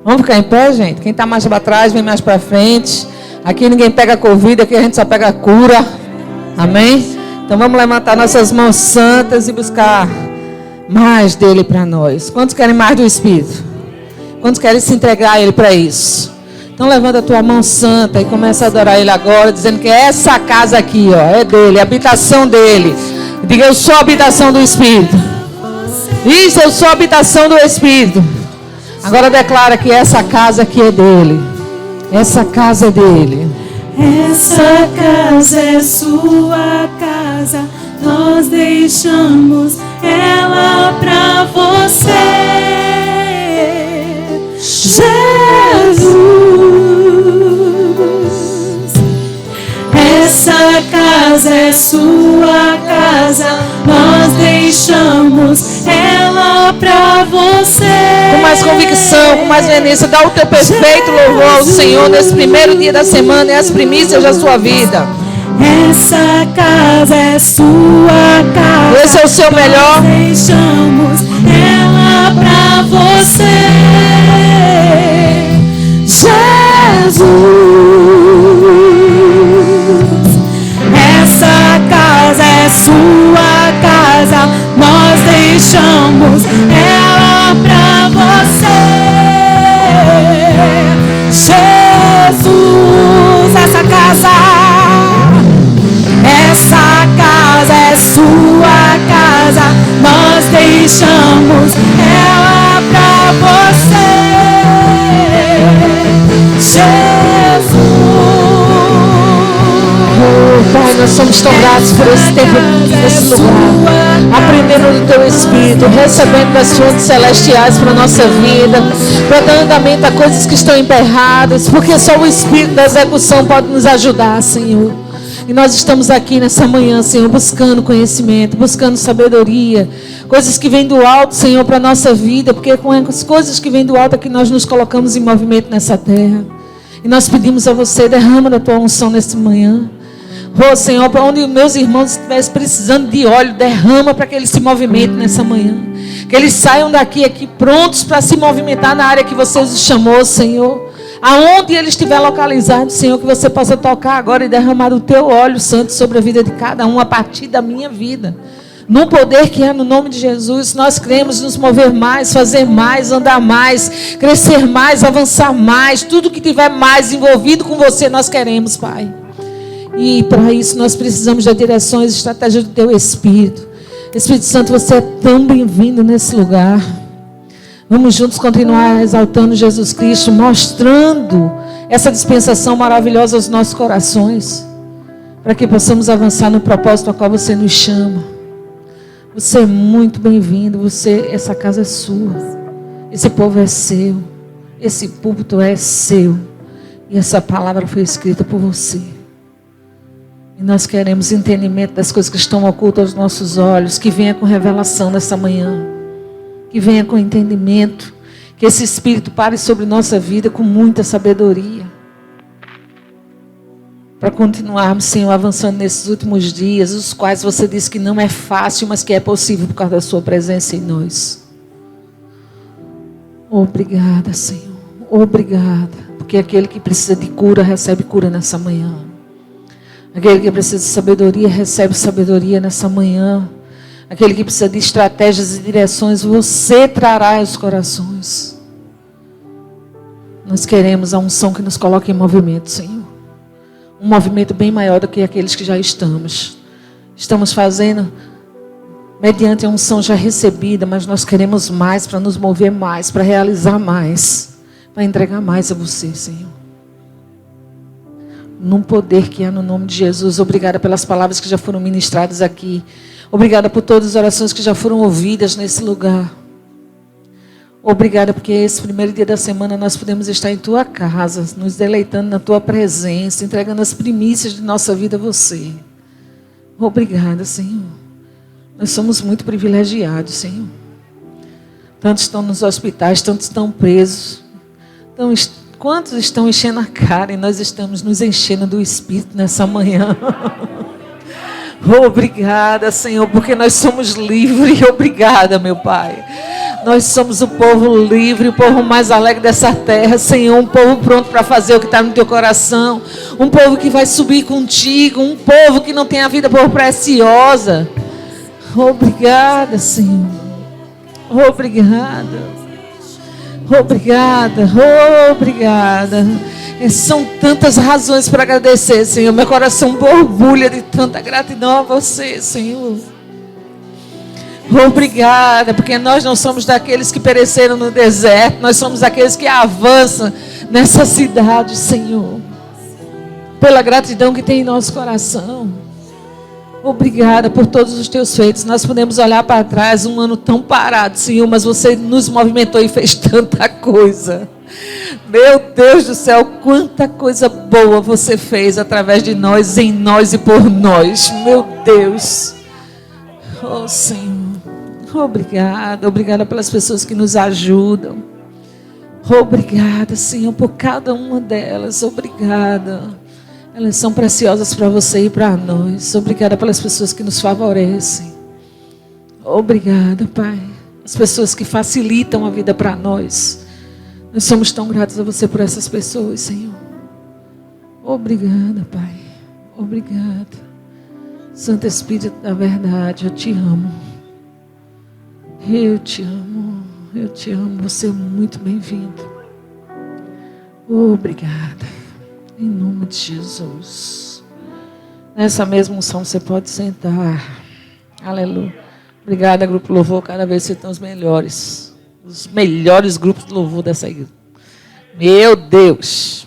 Vamos ficar em pé, gente? Quem está mais para trás, vem mais para frente. Aqui ninguém pega Covid, aqui a gente só pega cura. Amém? Então vamos levantar nossas mãos santas e buscar mais dele para nós. Quantos querem mais do Espírito? Quantos querem se entregar a ele para isso? Então levanta a tua mão santa e começa a adorar ele agora, dizendo que essa casa aqui, ó, é dele, a habitação dele. Diga, eu sou a habitação do Espírito. Isso, eu sou a habitação do Espírito. Agora declara que essa casa aqui é dele. Essa casa é dele. Essa casa é sua casa. Nós deixamos ela pra você, Jesus. Essa casa é sua casa. Nós deixamos ela pra você. Com mais convicção, com mais veemência, dá o teu perfeito louvor ao Senhor nesse primeiro dia da semana e as primícias da sua vida. Essa casa é sua casa. Esse é o seu melhor. Nós deixamos ela pra você, Jesus. Essa casa é sua casa. Nós deixamos ela pra você, Jesus. Essa casa é sua casa. Nós deixamos ela pra você, Jesus. Oh, Pai, nós somos tão gratos por esse tempo aqui nesse lugar, aprendendo do teu Espírito, recebendo das fontes celestiais para a nossa vida, para dar andamento a coisas que estão emperradas, porque só o Espírito da execução pode nos ajudar, Senhor. E nós estamos aqui nessa manhã, Senhor, buscando conhecimento, buscando sabedoria, coisas que vêm do alto, Senhor, para a nossa vida, porque com as coisas que vêm do alto é que nós nos colocamos em movimento nessa terra. E nós pedimos a você, derrama da tua unção nessa manhã. Oh, Senhor, para onde meus irmãos estivessem precisando de óleo, derrama para que eles se movimentem nessa manhã. Que eles saiam daqui aqui prontos para se movimentar na área que você os chamou, Senhor. Aonde ele estiver localizado, Senhor, que você possa tocar agora e derramar o teu óleo santo sobre a vida de cada um, a partir da minha vida. No poder que é no nome de Jesus, nós queremos nos mover mais, fazer mais, andar mais, crescer mais, avançar mais. Tudo que tiver mais envolvido com você, nós queremos, Pai. E para isso nós precisamos de direções e estratégias do teu Espírito. Espírito Santo, você é tão bem-vindo nesse lugar. Vamos juntos continuar exaltando Jesus Cristo, mostrando essa dispensação maravilhosa aos nossos corações, para que possamos avançar no propósito ao qual você nos chama. Você é muito bem-vindo, essa casa é sua, esse povo é seu, esse púlpito é seu, e essa palavra foi escrita por você. E nós queremos entendimento das coisas que estão ocultas aos nossos olhos, que venha com revelação nessa manhã. Que venha com entendimento, que esse Espírito pare sobre nossa vida com muita sabedoria. Para continuarmos, Senhor, avançando nesses últimos dias, os quais você disse que não é fácil, mas que é possível por causa da sua presença em nós. Obrigada, Senhor. Obrigada. Porque aquele que precisa de cura, recebe cura nessa manhã. Aquele que precisa de sabedoria, recebe sabedoria nessa manhã. Aquele que precisa de estratégias e direções, você trará aos corações. Nós queremos a unção que nos coloque em movimento, Senhor. Um movimento bem maior do que aqueles que já estamos. Estamos fazendo mediante a unção já recebida, mas nós queremos mais para nos mover mais, para realizar mais, para entregar mais a você, Senhor. Num poder que há no nome de Jesus. Obrigada pelas palavras que já foram ministradas aqui. Obrigada por todas as orações que já foram ouvidas nesse lugar. Obrigada porque esse primeiro dia da semana nós podemos estar em tua casa, nos deleitando na tua presença, entregando as primícias de nossa vida a você. Obrigada, Senhor. Nós somos muito privilegiados, Senhor. Tantos estão nos hospitais, tantos estão presos. Então, quantos estão enchendo a cara e nós estamos nos enchendo do Espírito nessa manhã. Obrigada, Senhor, porque nós somos livres. Obrigada, meu Pai. Nós somos o povo livre, o povo mais alegre dessa terra, Senhor. Um povo pronto para fazer o que está no teu coração. Um povo que vai subir contigo. Um povo que não tem a vida por preciosa. Obrigada, Senhor. Obrigada. Obrigada. Obrigada. São tantas razões para agradecer, Senhor. Meu coração borbulha de tanta gratidão a você, Senhor. Obrigada, porque nós não somos daqueles que pereceram no deserto. Nós somos aqueles que avançam nessa cidade, Senhor. Pela gratidão que tem em nosso coração. Obrigada por todos os teus feitos. Nós podemos olhar para trás, um ano tão parado, Senhor, mas você nos movimentou e fez tanta coisa. Meu Deus do céu, quanta coisa boa você fez através de nós, em nós e por nós. Meu Deus. Oh, Senhor. Obrigada. Obrigada pelas pessoas que nos ajudam. Obrigada, Senhor, por cada uma delas. Obrigada. Elas são preciosas para você e para nós. Obrigada pelas pessoas que nos favorecem. Obrigada, Pai. As pessoas que facilitam a vida para nós. Nós somos tão gratos a você por essas pessoas, Senhor. Obrigada, Pai. Obrigada. Santo Espírito da verdade, eu te amo. Eu te amo. Eu te amo. Você é muito bem-vindo. Obrigada. Em nome de Jesus. Nessa mesma unção você pode sentar. Aleluia. Obrigada, Grupo Louvor. Cada vez vocês estão os melhores. Os melhores grupos de louvor dessa igreja. Meu Deus.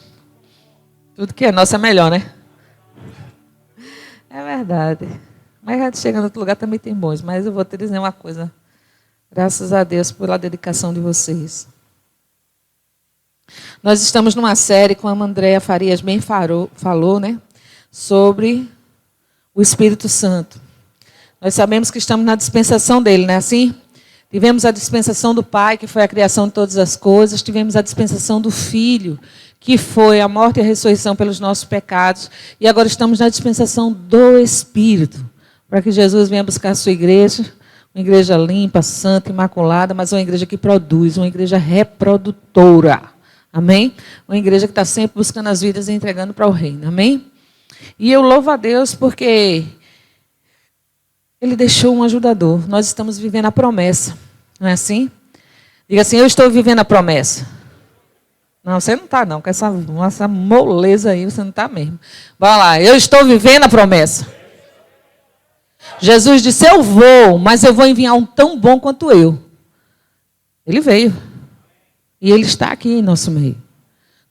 Tudo que é nosso é melhor, né? É verdade. Mas a gente chega em outro lugar também tem bons. Mas eu vou te dizer uma coisa. Graças a Deus pela dedicação de vocês. Nós estamos numa série, como a Andréa Farias bem falou, né? Sobre o Espírito Santo. Nós sabemos que estamos na dispensação dele, não é assim? Tivemos a dispensação do Pai, que foi a criação de todas as coisas. Tivemos a dispensação do Filho, que foi a morte e a ressurreição pelos nossos pecados. E agora estamos na dispensação do Espírito, para que Jesus venha buscar a sua igreja, uma igreja limpa, santa, imaculada, mas uma igreja que produz, uma igreja reprodutora. Amém? Uma igreja que está sempre buscando as vidas e entregando para o reino. Amém? E eu louvo a Deus porque Ele deixou um ajudador. Nós estamos vivendo a promessa. Não é assim? Diga assim, eu estou vivendo a promessa. Não, você não está não. Com essa moleza aí, você não está mesmo. Vai lá, eu estou vivendo a promessa. Jesus disse, eu vou, mas eu vou enviar um tão bom quanto eu. Ele veio. E Ele está aqui em nosso meio.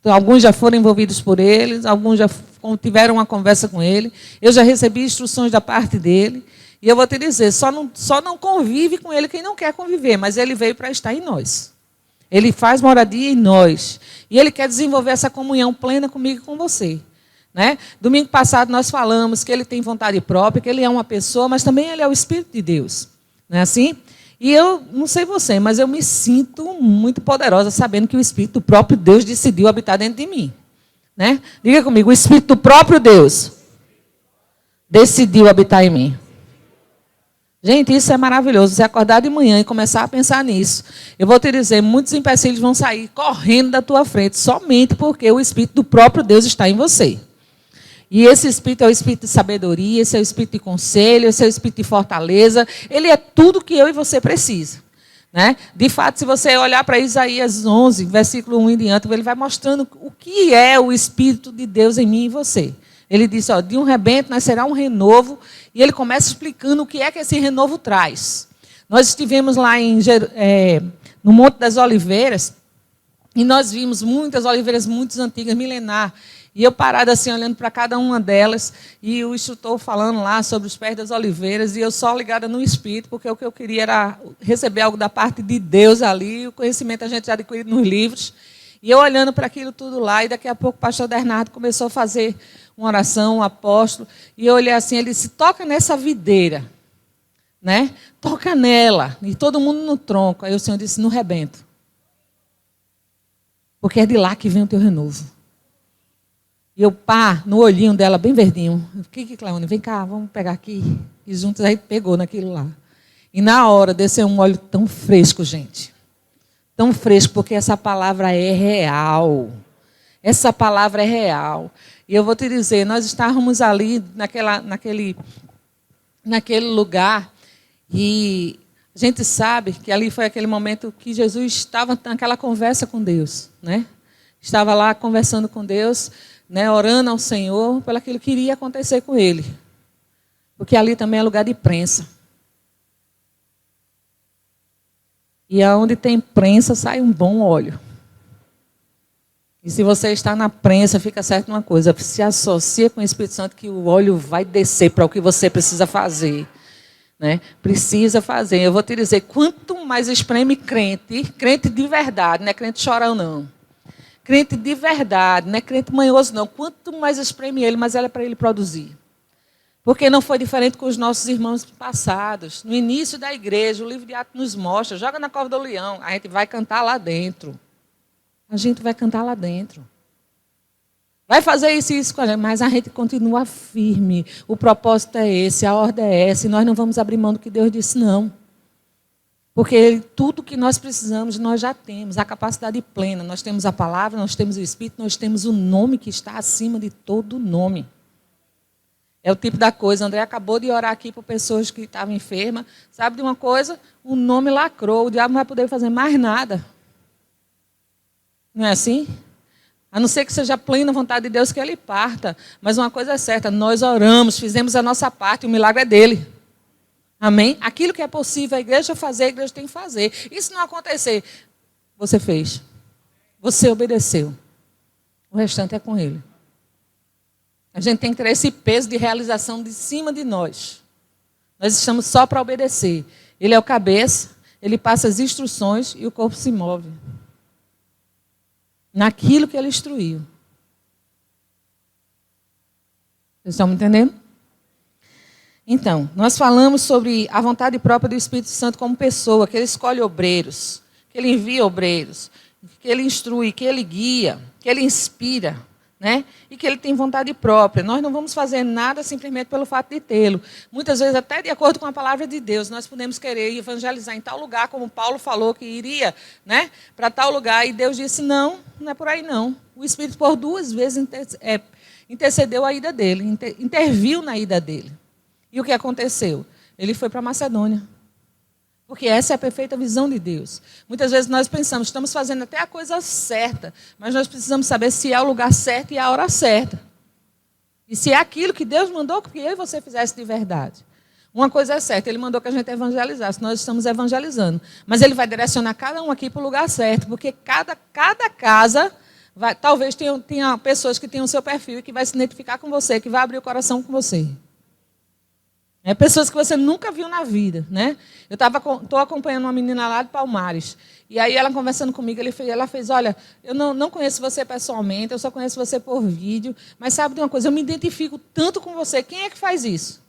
Então, alguns já foram envolvidos por Ele, alguns já tiveram uma conversa com Ele. Eu já recebi instruções da parte dEle. E eu vou te dizer, só não convive com Ele quem não quer conviver, mas Ele veio para estar em nós. Ele faz moradia em nós. E Ele quer desenvolver essa comunhão plena comigo e com você. Né? Domingo passado nós falamos que Ele tem vontade própria, que Ele é uma pessoa, mas também Ele é o Espírito de Deus. Não é assim? E eu, não sei você, mas eu me sinto muito poderosa sabendo que o Espírito do próprio Deus decidiu habitar dentro de mim. Né? Diga comigo, o Espírito do próprio Deus decidiu habitar em mim. Gente, isso é maravilhoso. Você acordar de manhã e começar a pensar nisso. Eu vou te dizer, muitos empecilhos vão sair correndo da tua frente, somente porque o Espírito do próprio Deus está em você. E esse Espírito é o Espírito de sabedoria, esse é o Espírito de conselho, esse é o Espírito de fortaleza. Ele é tudo que eu e você precisa. Né? De fato, se você olhar para Isaías 11, versículo 1 em diante, ele vai mostrando o que é o Espírito de Deus em mim e em você. Ele diz, ó, de um rebento nascerá um renovo, e ele começa explicando o que é que esse renovo traz. Nós estivemos lá no Monte das Oliveiras, e nós vimos muitas oliveiras muito antigas, milenar. E eu parada assim, olhando para cada uma delas, e o instrutor falando lá sobre os pés das oliveiras, e eu só ligada no Espírito, porque o que eu queria era receber algo da parte de Deus ali, o conhecimento a gente já adquiriu nos livros. E eu olhando para aquilo tudo lá, e daqui a pouco o pastor Bernardo começou a fazer uma oração, um apóstolo, e eu olhei assim, ele disse, toca nessa videira, né? Toca nela, e todo mundo no tronco. Aí o Senhor disse, no rebento. Porque é de lá que vem o teu renovo. E eu, no olhinho dela, bem verdinho, o que, Cleone, vem cá, vamos pegar aqui. E juntos aí pegou naquilo lá. E na hora desceu um óleo tão fresco, gente. tão fresco, porque essa palavra é real. Essa palavra é real. E eu vou te dizer, nós estávamos ali naquele lugar e a gente sabe que ali foi aquele momento que Jesus estava naquela conversa com Deus, né? Estava lá conversando com Deus, né, orando ao Senhor pelo aquilo que iria acontecer com ele. Porque ali também é lugar de prensa. E aonde tem prensa sai um bom óleo. E se você está na prensa, fica certo uma coisa, se associa com o Espírito Santo que o óleo vai descer para o que você precisa fazer. Né? Precisa fazer. Eu vou te dizer, quanto mais espreme crente de verdade, não é crente chorão não. Crente de verdade, não é crente manhoso não. Quanto mais espreme ele, mais ela é para ele produzir. Porque não foi diferente com os nossos irmãos passados. No início da igreja, o livro de Atos nos mostra, joga na cova do leão, a gente vai cantar lá dentro. A gente vai cantar lá dentro. Vai fazer isso com a gente, mas a gente continua firme. O propósito é esse, a ordem é essa, e nós não vamos abrir mão do que Deus disse, não. Porque tudo que nós precisamos, nós já temos, a capacidade plena. Nós temos a palavra, nós temos o Espírito, nós temos o nome que está acima de todo nome. É o tipo da coisa, André acabou de orar aqui por pessoas que estavam enfermas. Sabe de uma coisa? O nome lacrou, o diabo não vai poder fazer mais nada. Não é assim? A não ser que seja plena vontade de Deus que ele parta. Mas uma coisa é certa, nós oramos, fizemos a nossa parte, o milagre é dele. Amém? Aquilo que é possível a igreja fazer, a igreja tem que fazer. E se não acontecer, você fez. Você obedeceu. O restante é com ele. A gente tem que ter esse peso de realização de cima de nós. Nós estamos só para obedecer. Ele é o cabeça, ele passa as instruções e o corpo se move. Naquilo que ele instruiu. Vocês estão me entendendo? Então, nós falamos sobre a vontade própria do Espírito Santo como pessoa, que ele escolhe obreiros, que ele envia obreiros, que ele instrui, que ele guia, que ele inspira, né? E que ele tem vontade própria. Nós não vamos fazer nada simplesmente pelo fato de tê-lo. Muitas vezes, até de acordo com a palavra de Deus, nós podemos querer evangelizar em tal lugar, como Paulo falou que iria, né, para tal lugar, e Deus disse, não, não é por aí não. O Espírito por 2 vezes intercedeu a ida dele, interviu na ida dele. E o que aconteceu? Ele foi para Macedônia. Porque essa é a perfeita visão de Deus. Muitas vezes nós pensamos, estamos fazendo até a coisa certa, mas nós precisamos saber se é o lugar certo e a hora certa. E se é aquilo que Deus mandou que eu e você fizesse de verdade. Uma coisa é certa, ele mandou que a gente evangelizasse, nós estamos evangelizando. Mas ele vai direcionar cada um aqui para o lugar certo, porque cada casa, talvez tenha pessoas que tenham o seu perfil e que vai se identificar com você, que vai abrir o coração com você. Pessoas que você nunca viu na vida, né? Eu estou acompanhando uma menina lá de Palmares. E aí ela conversando comigo, ela fez, olha, eu não conheço você pessoalmente, eu só conheço você por vídeo, mas sabe de uma coisa, eu me identifico tanto com você. Quem é que faz isso?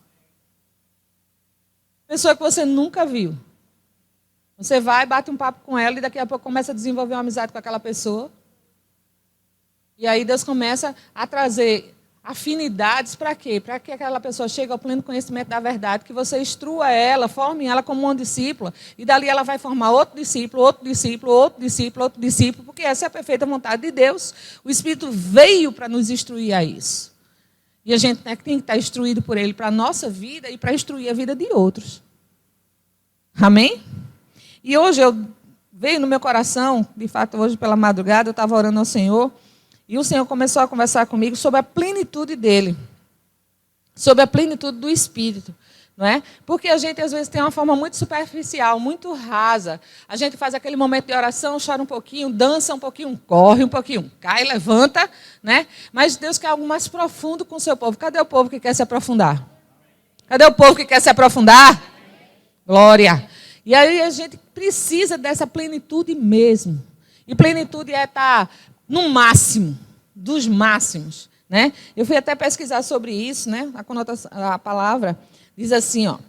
Pessoa que você nunca viu. Você vai, bate um papo com ela e daqui a pouco começa a desenvolver uma amizade com aquela pessoa. E aí Deus começa a trazer afinidades para quê? Para que aquela pessoa chegue ao pleno conhecimento da verdade, que você instrua ela, forme ela como uma discípula, e dali ela vai formar outro discípulo, outro discípulo, outro discípulo, outro discípulo, porque essa é a perfeita vontade de Deus. O Espírito veio para nos instruir a isso. E a gente tem que estar instruído por ele para a nossa vida e para instruir a vida de outros. Amém? E hoje veio no meu coração, de fato hoje pela madrugada, eu estava orando ao Senhor, e o Senhor começou a conversar comigo sobre a plenitude dele. Sobre a plenitude do Espírito. Não é? Porque a gente, às vezes, tem uma forma muito superficial, muito rasa. A gente faz aquele momento de oração, chora um pouquinho, dança um pouquinho, corre um pouquinho, cai, levanta. Né? Mas Deus quer algo mais profundo com o seu povo. Cadê o povo que quer se aprofundar? Cadê o povo que quer se aprofundar? Glória! E aí a gente precisa dessa plenitude mesmo. E plenitude é estar no máximo, dos máximos. Né? Eu fui até pesquisar sobre isso, né? A palavra diz assim, ó,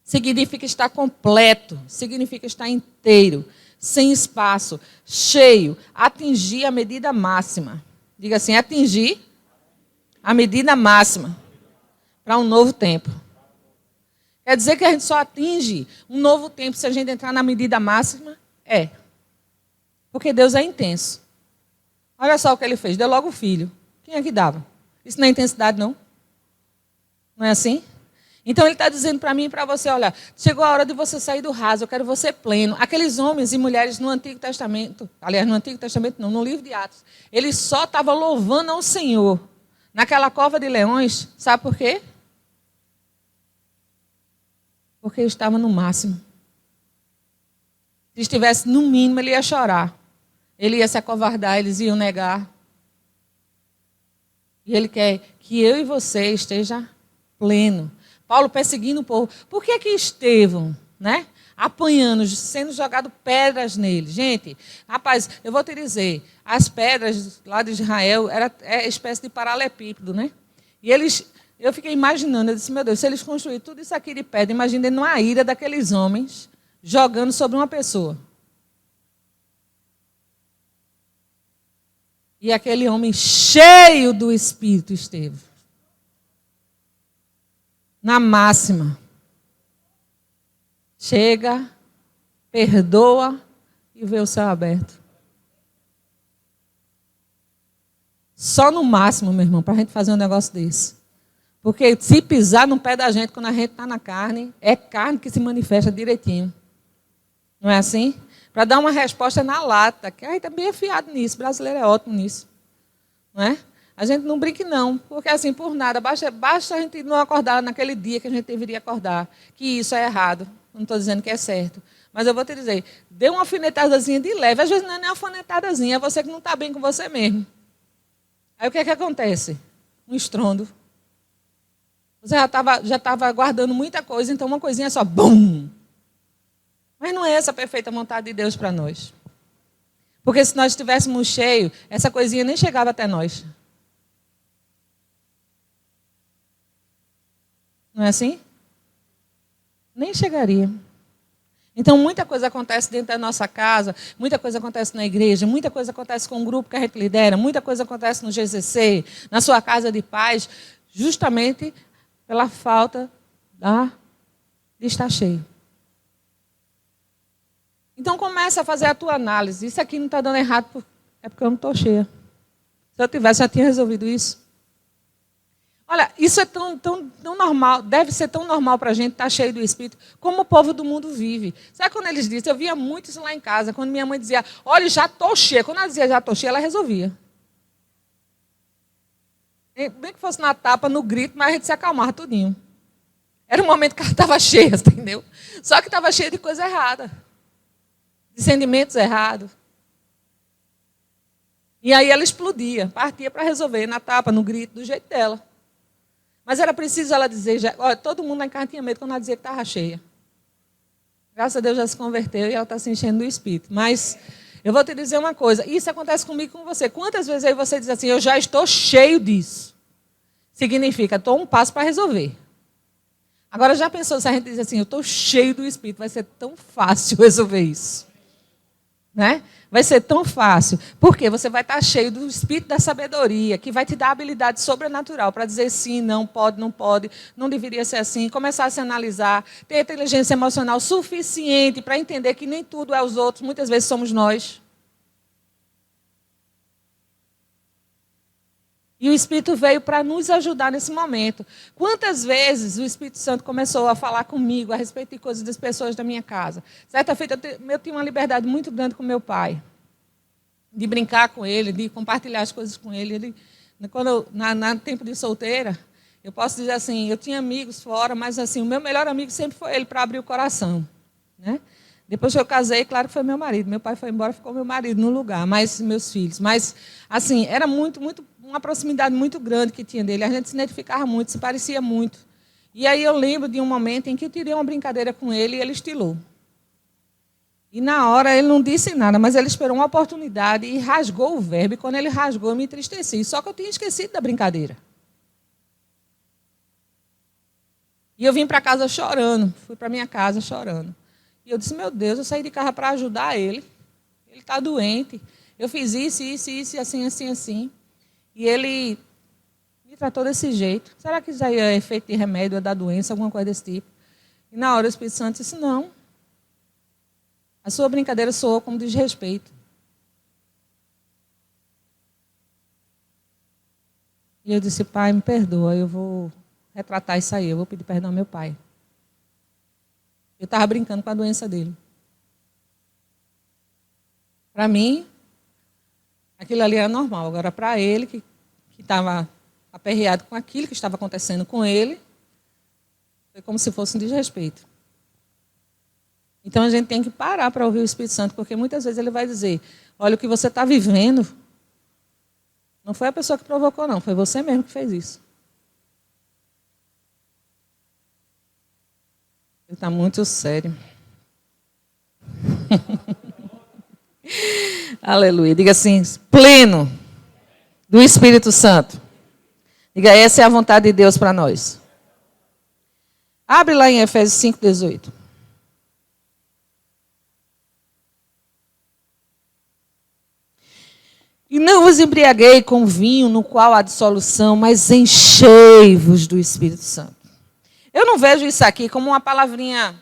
significa estar completo, significa estar inteiro, sem espaço, cheio, atingir a medida máxima. Diga assim, atingir a medida máxima para um novo tempo. Quer dizer que a gente só atinge um novo tempo se a gente entrar na medida máxima? É. Porque Deus é intenso. Olha só o que ele fez. Deu logo o filho. Quem é que dava? Isso não é intensidade, não? Não é assim? Então ele está dizendo para mim e para você, olha, chegou a hora de você sair do raso, eu quero você pleno. Aqueles homens e mulheres no Antigo Testamento, aliás, no Antigo Testamento não, no livro de Atos, eles só estavam louvando ao Senhor. Naquela cova de leões, sabe por quê? Porque ele estava no máximo. Se estivesse no mínimo, ele ia chorar. Ele ia se acovardar, eles iam negar. E ele quer que eu e você esteja pleno. Paulo perseguindo o povo. Por que Estevão, né? Apanhando, sendo jogado pedras nele? Gente, rapaz, eu vou te dizer, as pedras lá de Israel é espécie de paralelepípedo, né? E eu fiquei imaginando, eu disse, meu Deus, se eles construírem tudo isso aqui de pedra, imaginando a ira daqueles homens jogando sobre uma pessoa. E aquele homem cheio do Espírito esteve. Na máxima. Chega, perdoa e vê o céu aberto. Só no máximo, meu irmão, para a gente fazer um negócio desse. Porque se pisar no pé da gente quando a gente está na carne, é carne que se manifesta direitinho. Não é assim? Para dar uma resposta na lata, que aí também é fiado nisso, o brasileiro é ótimo nisso. Não é? A gente não brinque não, porque assim, por nada, basta a gente não acordar naquele dia que a gente deveria acordar, que isso é errado. Não estou dizendo que é certo. Mas eu vou te dizer, dê uma alfinetadazinha de leve, às vezes não é nem uma alfinetadazinha, é você que não está bem com você mesmo. Aí o que é que acontece? Um estrondo. Você já estava guardando muita coisa, então uma coisinha só, bum! Mas não é essa a perfeita vontade de Deus para nós. Porque se nós estivéssemos cheios, essa coisinha nem chegava até nós. Não é assim? Nem chegaria. Então, muita coisa acontece dentro da nossa casa, muita coisa acontece na igreja, muita coisa acontece com o grupo que a gente lidera, muita coisa acontece no GCC, na sua casa de paz, justamente pela falta de estar cheio. Então, começa a fazer a tua análise. Isso aqui não está dando errado, é porque eu não estou cheia. Se eu tivesse, já tinha resolvido isso. Olha, isso é tão normal, deve ser tão normal para a gente estar cheio do Espírito, como o povo do mundo vive. Sabe quando eles dizem? Eu via muito isso lá em casa, quando minha mãe dizia, olha, já estou cheia. Quando ela dizia, já estou cheia, ela resolvia. Bem que fosse na tapa, no grito, mas a gente se acalmava tudinho. Era um momento que ela estava cheia, entendeu? Só que estava cheia de coisa errada. De sentimentos errados. E aí ela explodia, partia para resolver, na tapa, no grito, do jeito dela. Mas era preciso ela dizer, olha, todo mundo lá em casa tinha medo quando ela dizia que estava cheia. Graças a Deus já se converteu e ela está se enchendo do Espírito. Mas eu vou te dizer uma coisa, isso acontece comigo e com você. Quantas vezes aí você diz assim, eu já estou cheio disso? Significa, estou um passo para resolver. Agora já pensou se a gente diz assim, eu estou cheio do Espírito, vai ser tão fácil resolver isso. Né? Vai ser tão fácil, porque você vai estar cheio do Espírito da sabedoria, que vai te dar habilidade sobrenatural para dizer sim, não pode, não deveria ser assim, começar a se analisar, ter inteligência emocional suficiente para entender que nem tudo é os outros, muitas vezes somos nós. E o Espírito veio para nos ajudar nesse momento. Quantas vezes o Espírito Santo começou a falar comigo a respeito de coisas das pessoas da minha casa? Certa feita eu tinha uma liberdade muito grande com meu pai. De brincar com ele, de compartilhar as coisas com ele. Quando no tempo de solteira, eu posso dizer assim, eu tinha amigos fora, mas assim, o meu melhor amigo sempre foi ele para abrir o coração. Né? Depois que eu casei, claro que foi meu marido. Meu pai foi embora, ficou meu marido no lugar, mais meus filhos. Mas, assim, era uma proximidade muito grande que tinha dele. A gente se identificava muito, se parecia muito. E aí eu lembro de um momento em que eu tirei uma brincadeira com ele e ele estilou. E na hora ele não disse nada, mas ele esperou uma oportunidade e rasgou o verbo. E quando ele rasgou, eu me entristeci. Só que eu tinha esquecido da brincadeira. E eu vim para casa chorando. Fui para minha casa chorando. E eu disse, meu Deus, eu saí de casa para ajudar ele. Ele está doente. Eu fiz isso, assim. E ele me tratou desse jeito. Será que isso aí é efeito de remédio, é da doença, alguma coisa desse tipo? E na hora o Espírito Santo disse, não. A sua brincadeira soou como desrespeito. E eu disse, pai, me perdoa, eu vou retratar isso aí, eu vou pedir perdão ao meu pai. Eu estava brincando com a doença dele. Para mim, aquilo ali era normal. Agora, para ele, que estava aperreado com aquilo que estava acontecendo com ele, foi como se fosse um desrespeito. Então, a gente tem que parar para ouvir o Espírito Santo, porque muitas vezes ele vai dizer, olha, o que você está vivendo, não foi a pessoa que provocou, não, foi você mesmo que fez isso. Ele está muito sério. Aleluia. Diga assim, pleno do Espírito Santo. Diga, essa é a vontade de Deus para nós. Abre lá em Efésios 5:18. E não vos embriaguei com vinho no qual há dissolução, mas enchei-vos do Espírito Santo. Eu não vejo isso aqui como uma palavrinha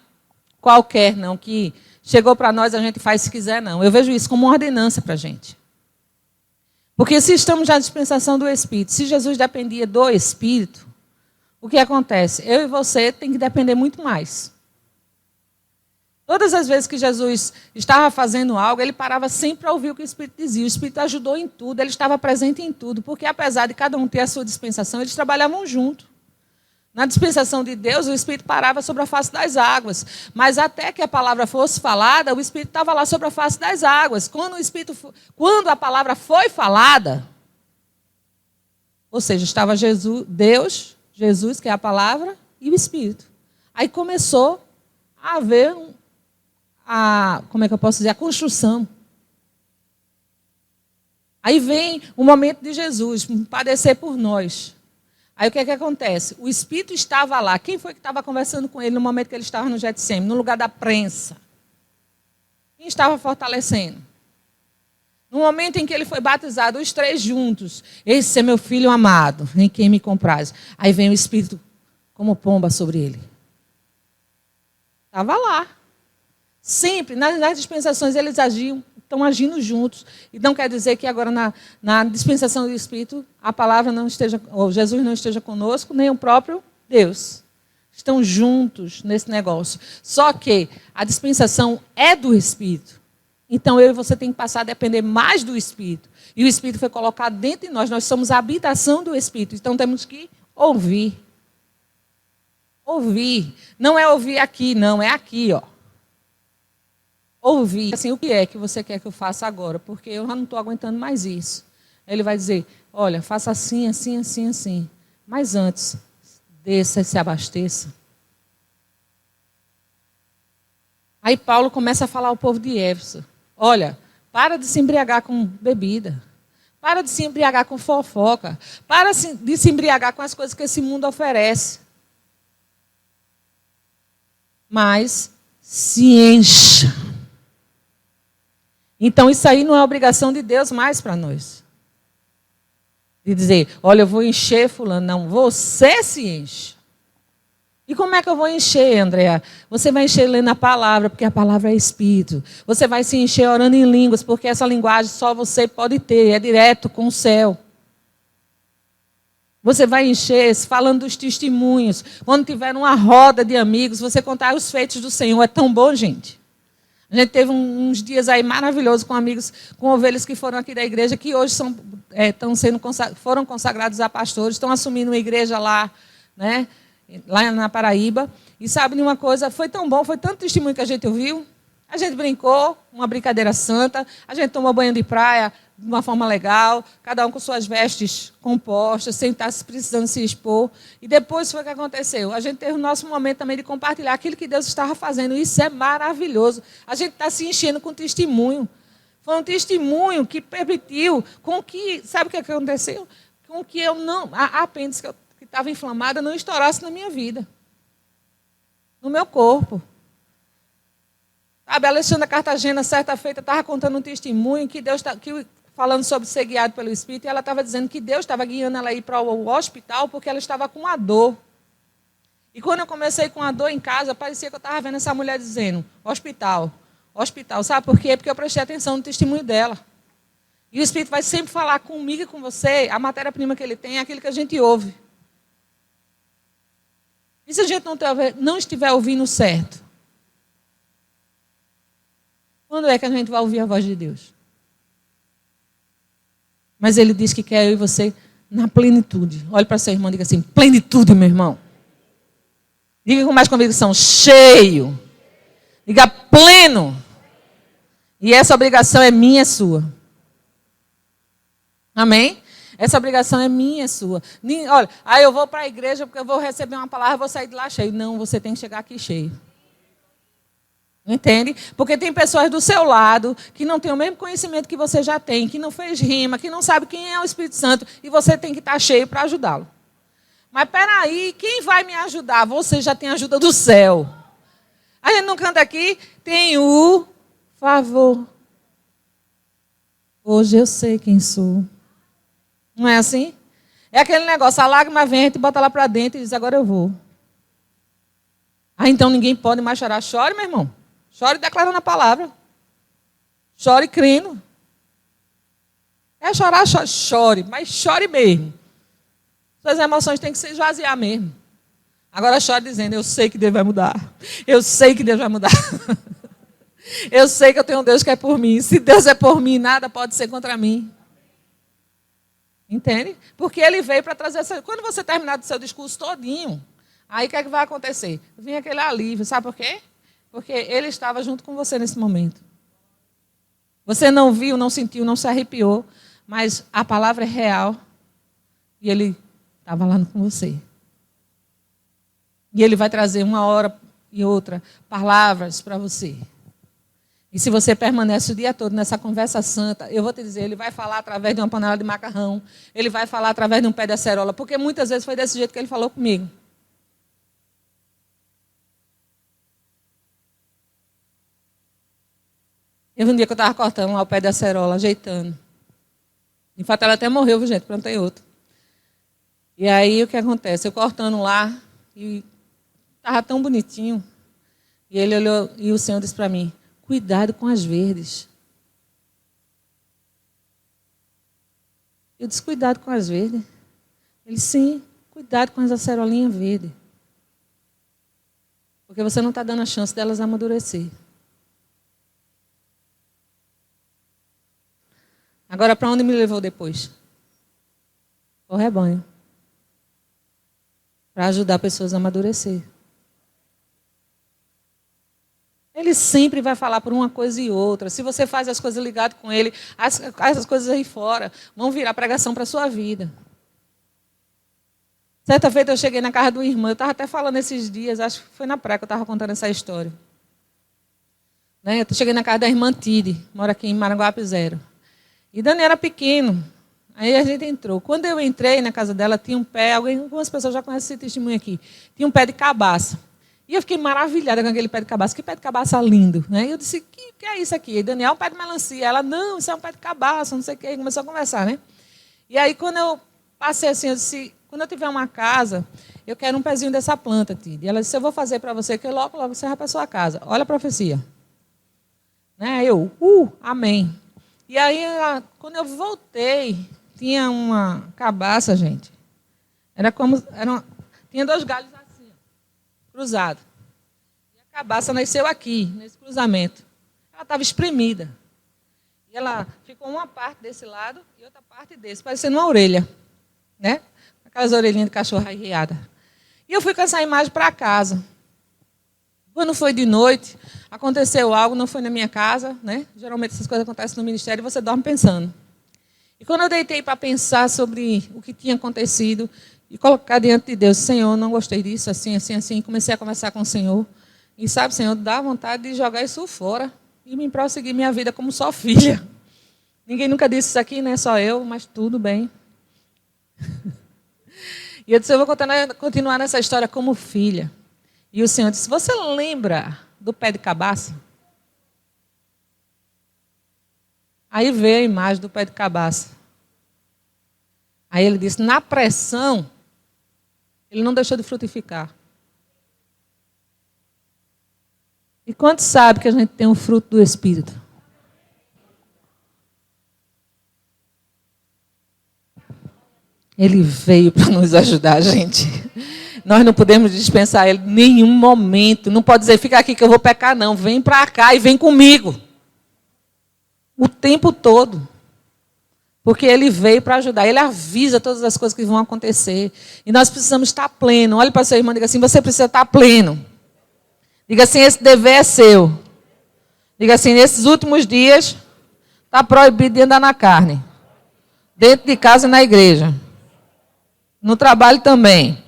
qualquer, não, que chegou para nós, a gente faz se quiser, não. Eu vejo isso como uma ordenança para a gente. Porque se estamos na dispensação do Espírito, se Jesus dependia do Espírito, o que acontece? Eu e você tem que depender muito mais. Todas as vezes que Jesus estava fazendo algo, ele parava sempre para ouvir o que o Espírito dizia. O Espírito ajudou em tudo, ele estava presente em tudo, porque apesar de cada um ter a sua dispensação, eles trabalhavam junto. Na dispensação de Deus, o Espírito parava sobre a face das águas. Mas até que a palavra fosse falada, o Espírito estava lá sobre a face das águas. Quando a palavra foi falada, ou seja, estava Deus, Jesus, que é a palavra, e o Espírito. Aí começou a haver como é que eu posso dizer? A construção. Aí vem o momento de Jesus padecer por nós. Aí o que é que acontece? O Espírito estava lá. Quem foi que estava conversando com ele no momento que ele estava no Getsêmani, no lugar da prensa? Quem estava fortalecendo? No momento em que ele foi batizado, os três juntos. Esse é meu filho amado, em quem me compraz. Aí vem o Espírito como pomba sobre ele. Estava lá. Sempre, nas dispensações, eles estão agindo juntos. E não quer dizer que agora na dispensação do Espírito, a palavra não esteja, ou Jesus não esteja conosco, nem o próprio Deus. Estão juntos nesse negócio. Só que a dispensação é do Espírito. Então eu e você tem que passar a depender mais do Espírito. E o Espírito foi colocado dentro de nós. Nós somos a habitação do Espírito. Então temos que ouvir. Ouvir. Não é ouvir aqui, não. É aqui, ó. Ouvir, assim, o que é que você quer que eu faça agora? Porque eu já não estou aguentando mais isso. Ele vai dizer, olha, faça assim, assim, assim, assim. Mas antes, desça e se abasteça. Aí Paulo começa a falar ao povo de Éfeso, olha, para de se embriagar com bebida. Para de se embriagar com fofoca. Para de se embriagar com as coisas que esse mundo oferece. Mas se encha. Então, isso aí não é obrigação de Deus mais para nós. De dizer, olha, eu vou encher fulano. Não, você se enche. E como é que eu vou encher, Andréa? Você vai encher lendo a palavra, porque a palavra é Espírito. Você vai se encher orando em línguas, porque essa linguagem só você pode ter, é direto com o céu. Você vai encher falando dos testemunhos. Quando tiver uma roda de amigos, você contar os feitos do Senhor. É tão bom, gente. A gente teve uns dias aí maravilhosos com amigos, com ovelhas que foram aqui da igreja, que hoje foram consagrados a pastores, estão assumindo uma igreja lá, né, lá na Paraíba. E sabe de uma coisa, foi tão bom, foi tanto testemunho que a gente ouviu. A gente brincou, uma brincadeira santa, a gente tomou banho de praia de uma forma legal, cada um com suas vestes compostas, sem estar precisando se expor. E depois foi o que aconteceu. A gente teve o nosso momento também de compartilhar aquilo que Deus estava fazendo. Isso é maravilhoso. A gente está se enchendo com testemunho. Foi um testemunho que permitiu com que, sabe o que aconteceu? Com que eu não, a apêndice que estava inflamada não estourasse na minha vida, no meu corpo. Sabe, a Alexandra Cartagena, certa feita, estava contando um testemunho que Deus falando sobre ser guiado pelo Espírito, e ela estava dizendo que Deus estava guiando ela a ir para o hospital porque ela estava com a dor. E quando eu comecei com a dor em casa, parecia que eu estava vendo essa mulher dizendo, hospital, hospital. Sabe por quê? Porque eu prestei atenção no testemunho dela. E o Espírito vai sempre falar comigo e com você, a matéria-prima que ele tem é aquilo que a gente ouve. E se a gente não estiver ouvindo certo? Quando é que a gente vai ouvir a voz de Deus? Mas ele diz que quer eu e você na plenitude. Olhe para seu irmão e diga assim, plenitude, meu irmão. Diga com mais convicção, cheio. Diga pleno. E essa obrigação é minha, é sua. Amém? Essa obrigação é minha, é sua. Olha, eu vou para a igreja porque eu vou receber uma palavra, vou sair de lá cheio. Não, você tem que chegar aqui cheio. Entende? Porque tem pessoas do seu lado que não têm o mesmo conhecimento que você já tem, que não fez rima, que não sabe quem é o Espírito Santo, e você tem que estar cheio para ajudá-lo. Mas peraí, quem vai me ajudar? Você já tem a ajuda do céu. A gente não canta aqui, tem o favor. Hoje eu sei quem sou. Não é assim? É aquele negócio, a lágrima vem, a gente bota lá para dentro e diz, agora eu vou. Então ninguém pode mais chorar. Chore, meu irmão. Chore declarando a palavra. Chore crendo. É chorar, chore, mas chore mesmo. Suas emoções têm que se esvaziar mesmo. Agora chore dizendo, eu sei que Deus vai mudar. Eu sei que Deus vai mudar. Eu sei que eu tenho um Deus que é por mim. Se Deus é por mim, nada pode ser contra mim. Entende? Porque ele veio para trazer essa... Quando você terminar do seu discurso todinho, aí o que é que vai acontecer? Vem aquele alívio. Sabe por quê? Porque ele estava junto com você nesse momento. Você não viu, não sentiu, não se arrepiou, mas a palavra é real e ele estava lá com você. E ele vai trazer uma hora e outra palavras para você. E se você permanece o dia todo nessa conversa santa, eu vou te dizer, ele vai falar através de uma panela de macarrão, ele vai falar através de um pé de acerola, porque muitas vezes foi desse jeito que ele falou comigo. Teve um dia que eu estava cortando lá o pé de acerola, ajeitando. De fato, ela até morreu, viu, gente? Plantei outro. E aí, o que acontece? Eu cortando lá, e estava tão bonitinho. E ele olhou, e o Senhor disse para mim, cuidado com as verdes. Eu disse, cuidado com as verdes. Ele, sim, cuidado com as acerolinhas verdes. Porque você não está dando a chance delas amadurecer. Agora, para onde me levou depois? O rebanho. Para ajudar pessoas a amadurecer. Ele sempre vai falar por uma coisa e outra. Se você faz as coisas ligadas com ele, as coisas aí fora vão virar pregação para a sua vida. Certa feita eu cheguei na casa do irmão, eu estava até falando esses dias, acho que foi na praia que eu estava contando essa história. Né? Eu cheguei na casa da irmã Tide, mora aqui em Maranguape Zero. E Dani era pequeno. Aí a gente entrou. Quando eu entrei na casa dela, tinha um pé, algumas pessoas já conhecem esse testemunho aqui, tinha um pé de cabaça. E eu fiquei maravilhada com aquele pé de cabaça. Que pé de cabaça lindo. Né? E eu disse, que é isso aqui? E Daniel, um pé de melancia. Ela, não, isso é um pé de cabaça, não sei o quê. E começou a conversar, né? E aí, quando eu passei assim, eu disse, quando eu tiver uma casa, eu quero um pezinho dessa planta, Tide. E ela disse, eu vou fazer para você, que logo você vai para a sua casa. Olha a profecia. Né? Eu, amém. E aí, quando eu voltei, tinha uma cabaça, gente. Tinha 2 galhos assim, cruzados. E a cabaça nasceu aqui, nesse cruzamento. Ela estava espremida. E ela ficou uma parte desse lado e outra parte desse, parecendo uma orelha. Né? Aquelas orelhinhas de cachorro arriada. E eu fui com essa imagem para casa. Quando foi de noite, aconteceu algo, não foi na minha casa, né? Geralmente essas coisas acontecem no ministério e você dorme pensando. E quando eu deitei para pensar sobre o que tinha acontecido e colocar diante de Deus, Senhor, não gostei disso, assim, assim, assim, comecei a conversar com o Senhor. E sabe, Senhor, dá vontade de jogar isso fora e me prosseguir minha vida como só filha. Ninguém nunca disse isso aqui, né? Só eu, mas tudo bem. E eu disse, eu vou continuar nessa história como filha. E o Senhor disse, você lembra do pé de cabaça? Aí veio a imagem do pé de cabaça. Aí ele disse, na pressão, ele não deixou de frutificar. E quantos sabe que a gente tem o fruto do Espírito? Ele veio para nos ajudar, gente. Nós não podemos dispensar Ele em nenhum momento. Não pode dizer, fica aqui que eu vou pecar, não. Vem para cá e vem comigo. O tempo todo. Porque Ele veio para ajudar. Ele avisa todas as coisas que vão acontecer. E nós precisamos estar pleno. Olhe para o seu irmão e diga assim, você precisa estar pleno. Diga assim, esse dever é seu. Diga assim, nesses últimos dias, está proibido de andar na carne. Dentro de casa e na igreja. No trabalho também.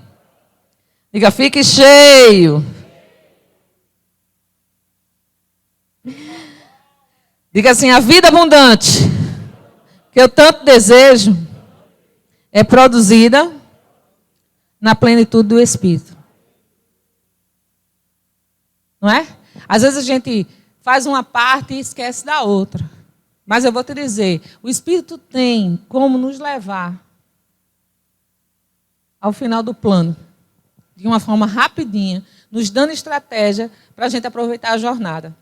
Diga, fique cheio. Diga assim, a vida abundante que eu tanto desejo é produzida na plenitude do Espírito. Não é? Às vezes a gente faz uma parte e esquece da outra. Mas eu vou te dizer, o Espírito tem como nos levar ao final do plano, de uma forma rapidinha, nos dando estratégia para a gente aproveitar a jornada.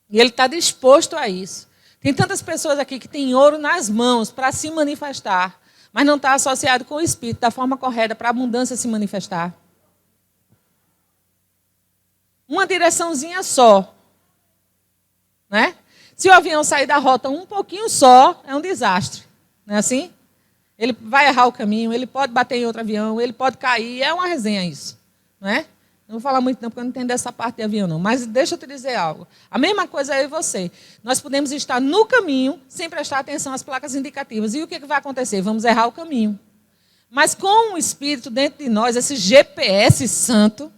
E Ele está disposto a isso. Tem tantas pessoas aqui que têm ouro nas mãos para se manifestar, mas não está associado com o Espírito da forma correta para a abundância se manifestar. Uma direçãozinha só. Né? Se o avião sair da rota um pouquinho só, é um desastre. Não é assim? Ele vai errar o caminho, ele pode bater em outro avião, ele pode cair, é uma resenha isso. Não é? Não vou falar muito não, porque eu não entendo essa parte de avião não. Mas deixa eu te dizer algo. A mesma coisa é eu e você. Nós podemos estar no caminho sem prestar atenção às placas indicativas. E o que vai acontecer? Vamos errar o caminho. Mas com o Espírito dentro de nós, esse GPS santo,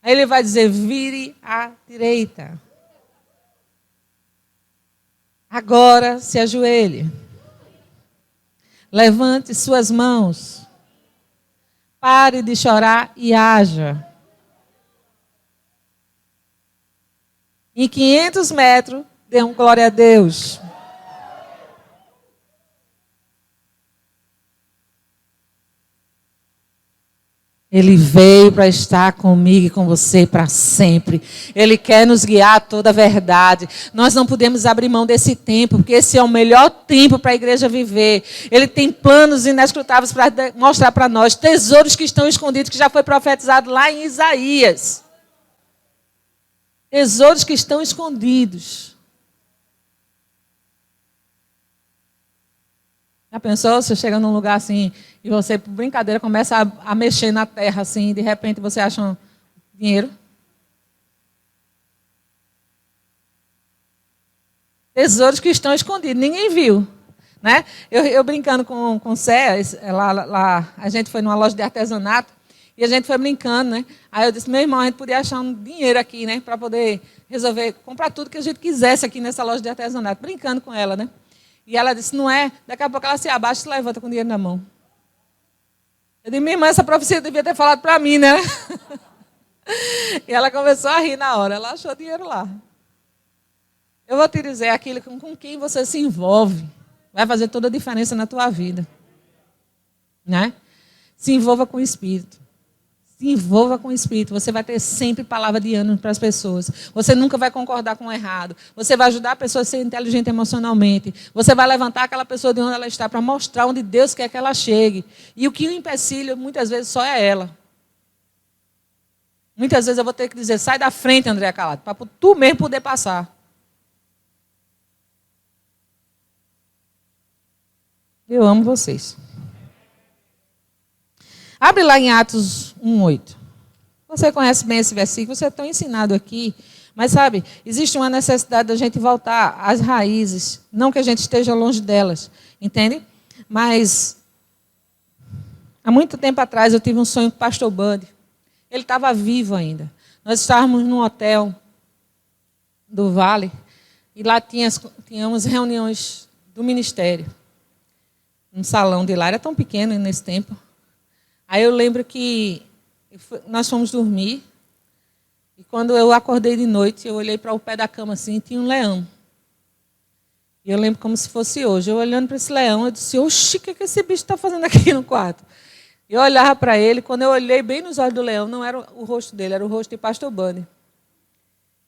aí ele vai dizer, vire à direita. Agora se ajoelhe. Levante suas mãos. Pare de chorar e haja. Em 500 metros, dê um glória a Deus. Ele veio para estar comigo e com você para sempre. Ele quer nos guiar a toda a verdade. Nós não podemos abrir mão desse tempo, porque esse é o melhor tempo para a igreja viver. Ele tem planos inescrutáveis para mostrar para nós, tesouros que estão escondidos, que já foi profetizado lá em Isaías. Tesouros que estão escondidos. Já pensou? Você chega num lugar assim e você, por brincadeira, começa a mexer na terra assim e de repente você acha um dinheiro? Tesouros que estão escondidos, ninguém viu. Né? Eu brincando com o Cé, lá, a gente foi numa loja de artesanato e a gente foi brincando, né? Aí eu disse, meu irmão, a gente podia achar um dinheiro aqui, né? Para poder resolver, comprar tudo que a gente quisesse aqui nessa loja de artesanato, brincando com ela, né? E ela disse, não é? Daqui a pouco ela se abaixa e se levanta com o dinheiro na mão. Eu disse, minha irmã, essa profecia devia ter falado para mim, né? E ela começou a rir na hora, ela achou dinheiro lá. Eu vou te dizer, aquilo com quem você se envolve vai fazer toda a diferença na tua vida. Né? Se envolva com o Espírito. Se envolva com o Espírito. Você vai ter sempre palavra de ânimo para as pessoas. Você nunca vai concordar com o errado. Você vai ajudar a pessoa a ser inteligente emocionalmente. Você vai levantar aquela pessoa de onde ela está para mostrar onde Deus quer que ela chegue. E o que o empecilha, muitas vezes, só é ela. Muitas vezes eu vou ter que dizer, sai da frente, Andréa Calado, para tu mesmo poder passar. Eu amo vocês. Abre lá em Atos 1:8. Você conhece bem esse versículo, você é tão ensinado aqui. Mas sabe, existe uma necessidade da gente voltar às raízes. Não que a gente esteja longe delas, entende? Mas, há muito tempo atrás, eu tive um sonho com o pastor Bud. Ele estava vivo ainda. Nós estávamos num hotel do Vale. E lá tínhamos reuniões do ministério. Um salão de lá, era tão pequeno nesse tempo. Aí eu lembro que nós fomos dormir, e quando eu acordei de noite, eu olhei para o pé da cama assim, e tinha um leão. E eu lembro como se fosse hoje. Eu olhando para esse leão, eu disse, oxi, o que esse bicho está fazendo aqui no quarto? Eu olhava para ele, quando eu olhei bem nos olhos do leão, não era o rosto dele, era o rosto de pastor Bunny.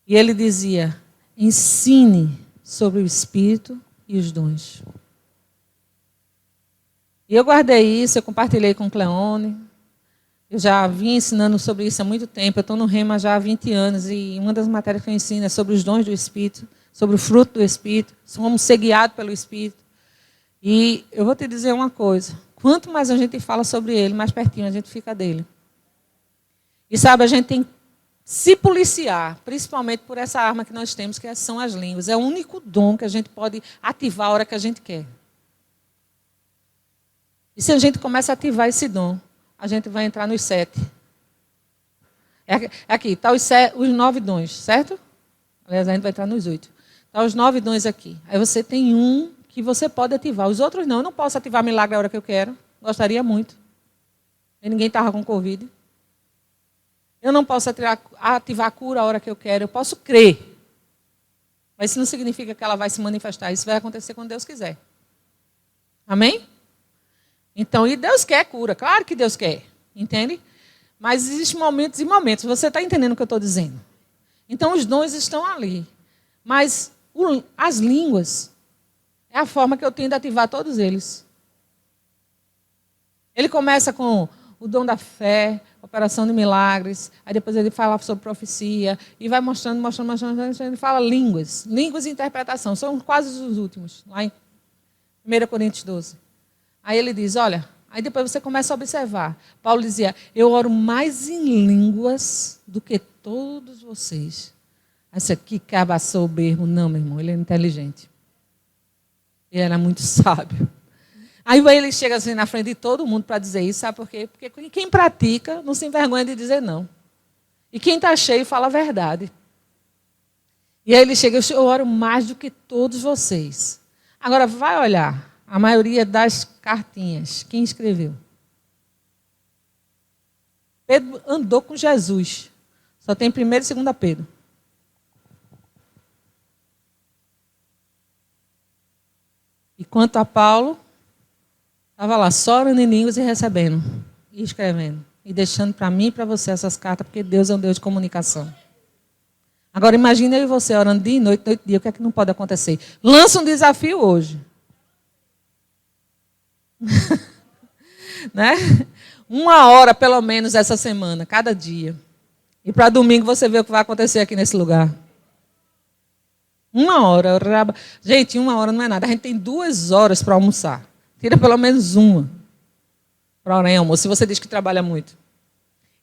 E ele dizia, ensine sobre o Espírito e os dons. E eu guardei isso, eu compartilhei com Cleone. Eu já vim ensinando sobre isso há muito tempo. Eu estou no Rema já há 20 anos e uma das matérias que eu ensino é sobre os dons do Espírito, sobre o fruto do Espírito, como ser guiado pelo Espírito. E eu vou te dizer uma coisa. Quanto mais a gente fala sobre ele, mais pertinho a gente fica dele. E sabe, a gente tem que se policiar, principalmente por essa arma que nós temos, que são as línguas. É o único dom que a gente pode ativar a hora que a gente quer. E se a gente começa a ativar esse dom, a gente vai entrar nos 7. É aqui, está os 9 dons, certo? Aliás, a gente vai entrar nos 8. Está os 9 dons aqui. Aí você tem um que você pode ativar. Os outros não. Eu não posso ativar milagre a hora que eu quero. Gostaria muito. E ninguém estava com Covid. Eu não posso ativar a cura a hora que eu quero. Eu posso crer. Mas isso não significa que ela vai se manifestar. Isso vai acontecer quando Deus quiser. Amém? Então, e Deus quer cura. Claro que Deus quer. Entende? Mas existem momentos e momentos. Você está entendendo o que eu estou dizendo? Então, os dons estão ali. Mas as línguas é a forma que eu tenho de ativar todos eles. Ele começa com o dom da fé, operação de milagres, aí depois ele fala sobre profecia, e vai mostrando, ele fala línguas e interpretação, são quase os últimos, lá em 1 Coríntios 12. Aí ele diz, olha, aí depois você começa a observar, Paulo dizia, eu oro mais em línguas do que todos vocês. Esse aqui caba soberbo, não, meu irmão, ele é inteligente. Ele era muito sábio. Aí ele chega assim na frente de todo mundo para dizer isso, sabe por quê? Porque quem pratica não se envergonha de dizer não. E quem está cheio fala a verdade. E aí ele chega, eu oro mais do que todos vocês. Agora vai olhar, a maioria das cartinhas, quem escreveu? Pedro andou com Jesus. Só tem 1º e 2 Pedro. E quanto a Paulo, estava lá só orando em línguas e recebendo, e escrevendo, e deixando para mim e para você essas cartas, porque Deus é um Deus de comunicação. Agora imagine eu e você orando dia e noite, noite e dia, o que é que não pode acontecer? Lança um desafio hoje. Né? 1 hora pelo menos essa semana, cada dia. E para domingo você vê o que vai acontecer aqui nesse lugar. 1 hora. Gente, 1 hora não é nada. A gente tem 2 horas para almoçar. Tira pelo menos uma para hora em almoço, se você diz que trabalha muito.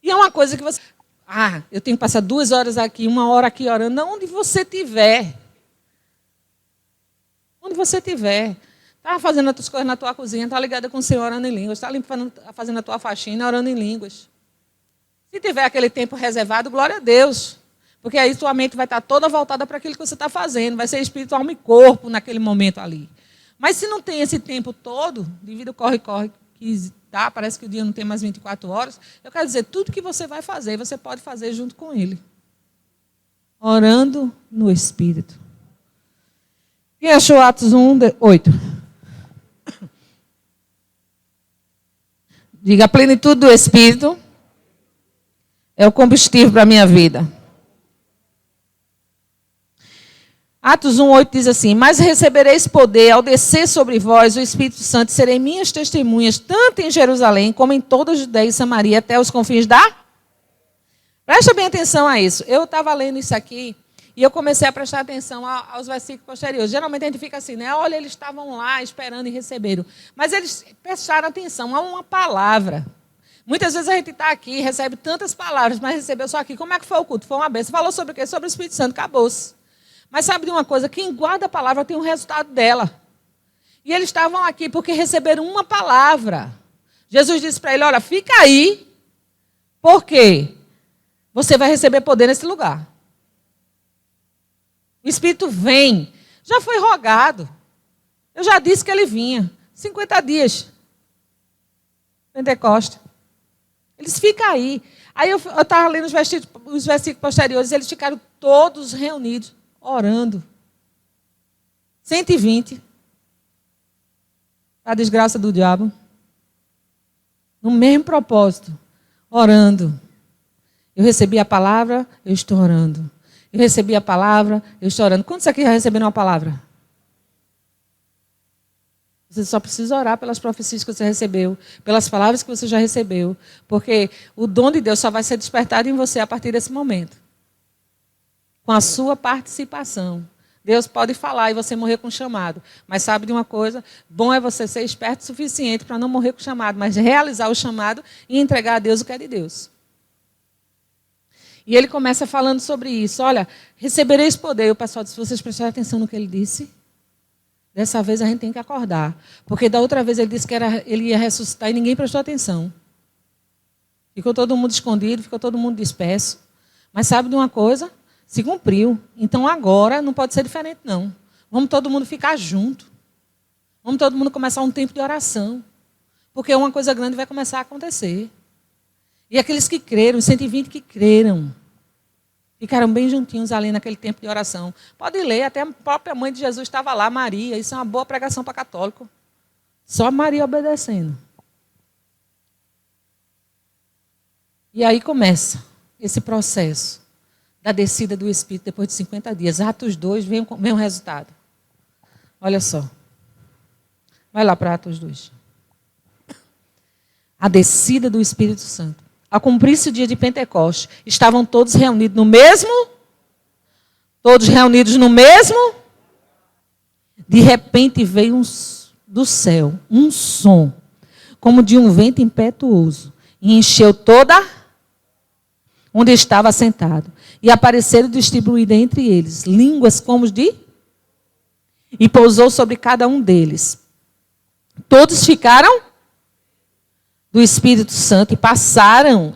E é uma coisa que você... eu tenho que passar 2 horas aqui, 1 hora aqui orando. Onde você estiver. Onde você estiver. Está fazendo as tuas coisas na tua cozinha, está ligada com o Senhor orando em línguas. Está fazendo a tua faxina orando em línguas. Se tiver aquele tempo reservado, glória a Deus. Porque aí tua mente vai estar toda voltada para aquilo que você está fazendo. Vai ser espírito, alma e corpo naquele momento ali. Mas se não tem esse tempo todo, devido ao corre-corre, que tá, parece que o dia não tem mais 24 horas, eu quero dizer, tudo que você vai fazer, você pode fazer junto com ele. Orando no Espírito. Quem achou Atos 1, 8? Diga, a plenitude do Espírito é o combustível para a minha vida. Atos 1:8 diz assim, mas recebereis poder ao descer sobre vós o Espírito Santo, serei minhas testemunhas, tanto em Jerusalém, como em toda a Judeia e Samaria, até os confins da... Presta bem atenção a isso. Eu estava lendo isso aqui, e eu comecei a prestar atenção aos versículos posteriores. Geralmente a gente fica assim, né? Olha, eles estavam lá esperando e receberam. Mas eles prestaram atenção a uma palavra. Muitas vezes a gente está aqui, recebe tantas palavras, mas recebeu só aqui. Como é que foi o culto? Foi uma bênção. Falou sobre o quê? Sobre o Espírito Santo, acabou-se. Mas sabe de uma coisa? Quem guarda a palavra tem o resultado dela. E eles estavam aqui porque receberam uma palavra. Jesus disse para ele, olha, fica aí, porque você vai receber poder nesse lugar. O Espírito vem. Já foi rogado. Eu já disse que ele vinha. 50 dias. Pentecoste. Eles ficam aí. Aí eu estava lendo os versículos posteriores, eles ficaram todos reunidos, orando. 120. A desgraça do diabo. No mesmo propósito. Orando. Eu recebi a palavra, eu estou orando. Eu recebi a palavra, eu estou orando. Quantos aqui já receberam uma palavra? Você só precisa orar pelas profecias que você recebeu, pelas palavras que você já recebeu, porque o dom de Deus só vai ser despertado em você a partir desse momento. Com a sua participação. Deus pode falar e você morrer com o chamado. Mas sabe de uma coisa? Bom é você ser esperto o suficiente para não morrer com o chamado, mas realizar o chamado e entregar a Deus o que é de Deus. E ele começa falando sobre isso. Olha, recebereis poder. E o pessoal disse, vocês prestaram atenção no que ele disse? Dessa vez a gente tem que acordar. Porque da outra vez ele disse que ele ia ressuscitar e ninguém prestou atenção. Ficou todo mundo escondido, ficou todo mundo disperso. Mas sabe de uma coisa? Se cumpriu. Então agora não pode ser diferente, não. Vamos todo mundo ficar junto. Vamos todo mundo começar um tempo de oração. Porque uma coisa grande vai começar a acontecer. E aqueles que creram, os 120 que creram, ficaram bem juntinhos ali naquele tempo de oração. Pode ler, até a própria mãe de Jesus estava lá, Maria. Isso é uma boa pregação para católico. Só Maria obedecendo. E aí começa esse processo da descida do Espírito depois de 50 dias. Atos 2, vem o resultado. Olha só. Vai lá para Atos 2. A descida do Espírito Santo. Ao cumprir-se o dia de Pentecostes, estavam todos reunidos no mesmo? Todos reunidos no mesmo? De repente veio do céu um som, como de um vento impetuoso, e encheu toda onde estava sentado. E apareceram distribuídas entre eles línguas como de... E pousou sobre cada um deles. Todos ficaram do Espírito Santo e passaram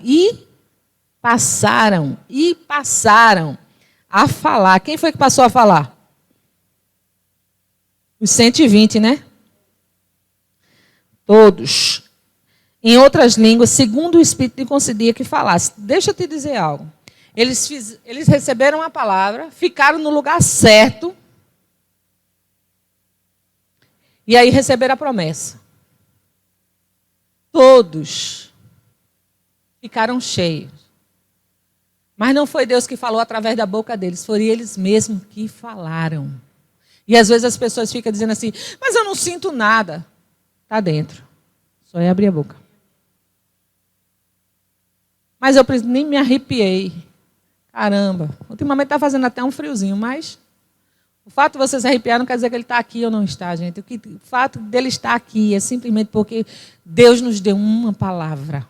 a falar. Quem foi que passou a falar? Os 120, né? Todos. Em outras línguas, segundo o Espírito lhe concedia que falasse. Deixa eu te dizer algo. Eles receberam a palavra, ficaram no lugar certo e aí receberam a promessa. Todos ficaram cheios. Mas não foi Deus que falou através da boca deles, foram eles mesmos que falaram. E às vezes as pessoas ficam dizendo assim, mas eu não sinto nada. Está dentro. Só é abrir a boca. Mas eu nem me arrepiei. Caramba. Ultimamente está fazendo até um friozinho, mas o fato de você se arrepiar não quer dizer que ele está aqui ou não está, gente. O fato dele estar aqui é simplesmente porque Deus nos deu uma palavra.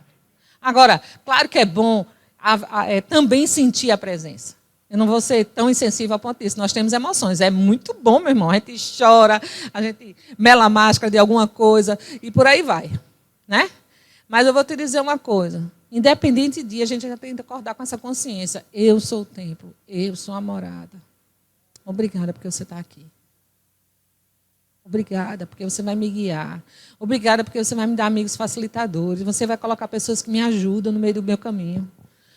Agora, claro que é bom também sentir a presença. Eu não vou ser tão insensível a ponto disso. Nós temos emoções. É muito bom, meu irmão. A gente chora, a gente mela a máscara de alguma coisa e por aí vai. Né? Mas eu vou te dizer uma coisa. Independente de, a gente já tem que acordar com essa consciência. Eu sou o templo. Eu sou a morada. Obrigada porque você está aqui. Obrigada porque você vai me guiar. Obrigada porque você vai me dar amigos facilitadores. Você vai colocar pessoas que me ajudam no meio do meu caminho.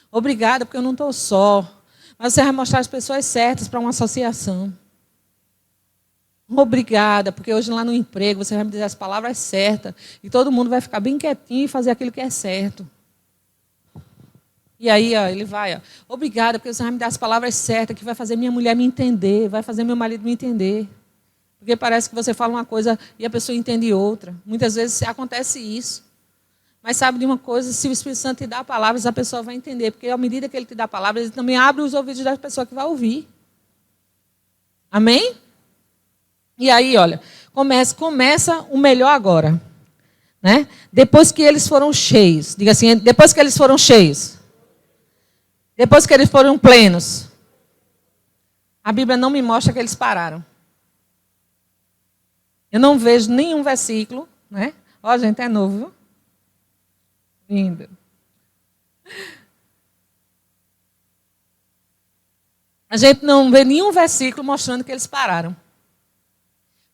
Obrigada porque eu não estou só. Mas você vai mostrar as pessoas certas para uma associação. Obrigada porque hoje lá no emprego você vai me dizer as palavras certas. E todo mundo vai ficar bem quietinho e fazer aquilo que é certo. E aí, ó, ele vai, ó, obrigada, porque você vai me dar as palavras certas, que vai fazer minha mulher me entender, vai fazer meu marido me entender. Porque parece que você fala uma coisa e a pessoa entende outra. Muitas vezes acontece isso. Mas sabe de uma coisa, se o Espírito Santo te dá palavras, a pessoa vai entender. Porque à medida que ele te dá palavras, ele também abre os ouvidos da pessoa que vai ouvir. Amém? E aí, olha, começa o melhor agora. Né? Depois que eles foram cheios. Diga assim, depois que eles foram cheios. Depois que eles foram plenos, a Bíblia não me mostra que eles pararam. Eu não vejo nenhum versículo, né? Ó, gente, é novo, viu? Lindo. A gente não vê nenhum versículo mostrando que eles pararam.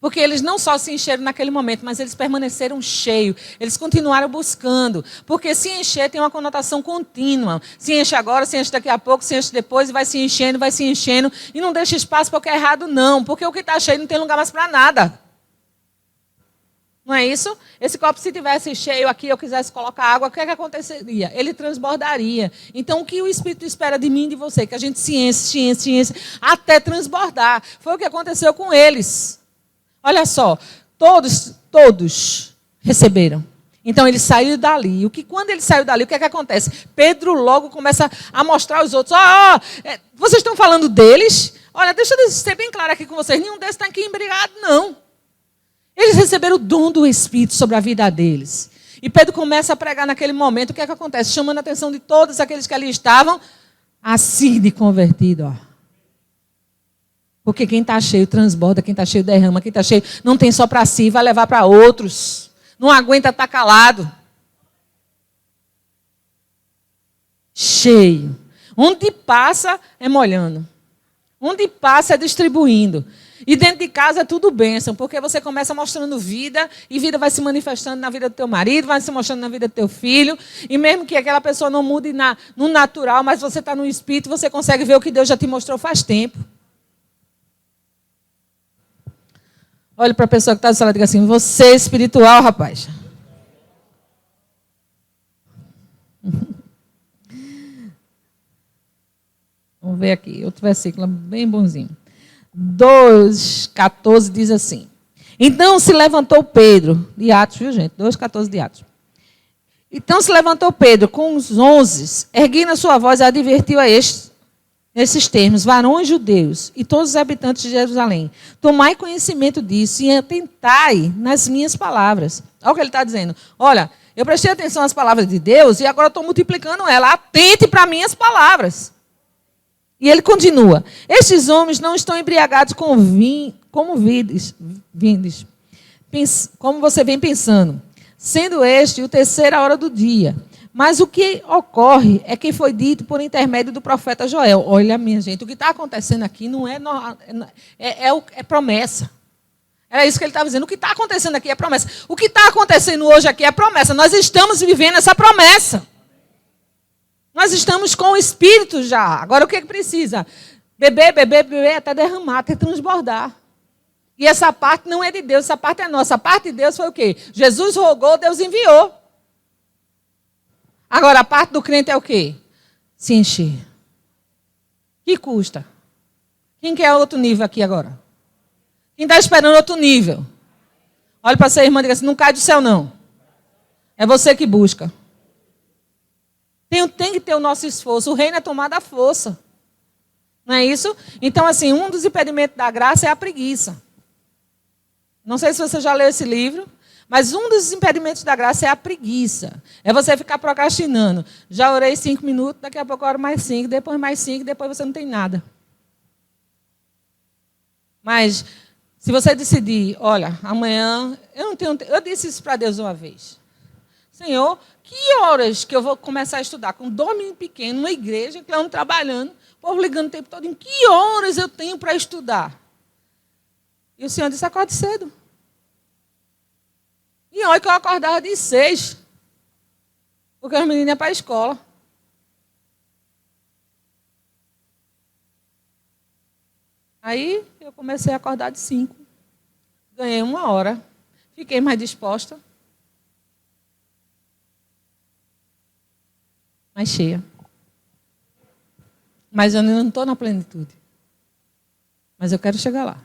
Porque eles não só se encheram naquele momento, mas eles permaneceram cheios. Eles continuaram buscando. Porque se encher tem uma conotação contínua. Se enche agora, se enche daqui a pouco, se enche depois, e vai se enchendo, vai se enchendo. E não deixa espaço para o que é errado, não. Porque o que está cheio não tem lugar mais para nada. Não é isso? Esse copo, se tivesse cheio aqui, eu quisesse colocar água, o que é que aconteceria? Ele transbordaria. Então, o que o Espírito espera de mim e de você? Que a gente se enche, até transbordar. Foi o que aconteceu com eles. Olha só, todos receberam. Então, ele saiu dali. Quando ele saiu dali, o que é que acontece? Pedro logo começa a mostrar aos outros. Vocês estão falando deles? Olha, deixa eu ser bem claro aqui com vocês. Nenhum desses está aqui embriagado, não. Eles receberam o dom do Espírito sobre a vida deles. E Pedro começa a pregar naquele momento. O que é que acontece? Chamando a atenção de todos aqueles que ali estavam, assim de convertido. Porque quem está cheio transborda, quem está cheio derrama, quem está cheio não tem só para si, vai levar para outros. Não aguenta estar calado. Cheio. Onde passa é molhando. Onde passa é distribuindo. E dentro de casa é tudo bênção, porque você começa mostrando vida, e vida vai se manifestando na vida do teu marido, vai se mostrando na vida do teu filho, e mesmo que aquela pessoa não mude no natural, mas você está no espírito, você consegue ver o que Deus já te mostrou faz tempo. Olha para a pessoa que está do seu lado e diga assim, você é espiritual, rapaz. Vamos ver aqui, outro versículo bem bonzinho. 2,14 diz assim. Então se levantou Pedro, de Atos, viu gente? 2,14 de Atos. Então se levantou Pedro com os 11, erguendo a sua voz, advertiu a esses termos, varões judeus e todos os habitantes de Jerusalém, tomai conhecimento disso e atentai nas minhas palavras. Olha o que ele está dizendo. Olha, eu prestei atenção às palavras de Deus e agora estou multiplicando ela. Atente para minhas palavras. E ele continua. Estes homens não estão embriagados com vinho, como você vem pensando, sendo este o terceira hora do dia. Mas o que ocorre é que foi dito por intermédio do profeta Joel. Olha, minha gente, o que está acontecendo aqui não é promessa. Era isso que ele estava dizendo. O que está acontecendo aqui é promessa. O que está acontecendo hoje aqui é promessa. Nós estamos vivendo essa promessa. Nós estamos com o Espírito já. Agora o que é que precisa? Beber, até derramar, até transbordar. E essa parte não é de Deus, essa parte é nossa. A parte de Deus foi o quê? Jesus rogou, Deus enviou. Agora a parte do crente é o quê? Se encher. Que custa? Quem quer outro nível aqui agora? Quem está esperando outro nível? Olha para sua irmã e diga assim, não cai do céu não. É você que busca. Tem que ter o nosso esforço. O reino é tomado à força. Não é isso? Então, assim, um dos impedimentos da graça é a preguiça. Não sei se você já leu esse livro, mas um dos impedimentos da graça é a preguiça. É você ficar procrastinando. Já orei 5 minutos, daqui a pouco eu oro mais 5, depois mais 5, depois você não tem nada. Mas, se você decidir, olha, amanhã, eu disse isso para Deus uma vez. Senhor, que horas que eu vou começar a estudar? Com 2 meninos pequenos, numa igreja, que eu ando trabalhando, o povo ligando o tempo todo, em que horas eu tenho para estudar? E o Senhor disse, acorde cedo. E olha que eu acordava de 6, porque os meninos iam para a escola. Aí eu comecei a acordar de 5. Ganhei 1 hora. Fiquei mais disposta. Mais cheia. Mas eu não estou na plenitude. Mas eu quero chegar lá.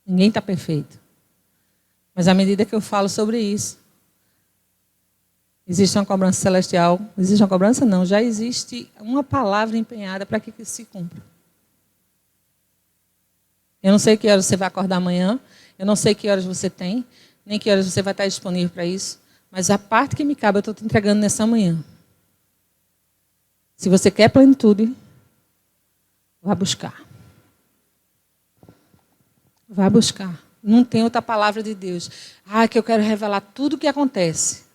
Ninguém está perfeito. Mas à medida que eu falo sobre isso, existe uma cobrança celestial. Existe uma cobrança? Não. Já existe uma palavra empenhada para que isso se cumpra. Eu não sei que horas você vai acordar amanhã. Eu não sei que horas você tem. Nem que horas você vai estar disponível para isso. Mas a parte que me cabe, eu estou te entregando nessa manhã. Se você quer plenitude, vá buscar. Vá buscar. Não tem outra palavra de Deus. Que eu quero revelar tudo o que acontece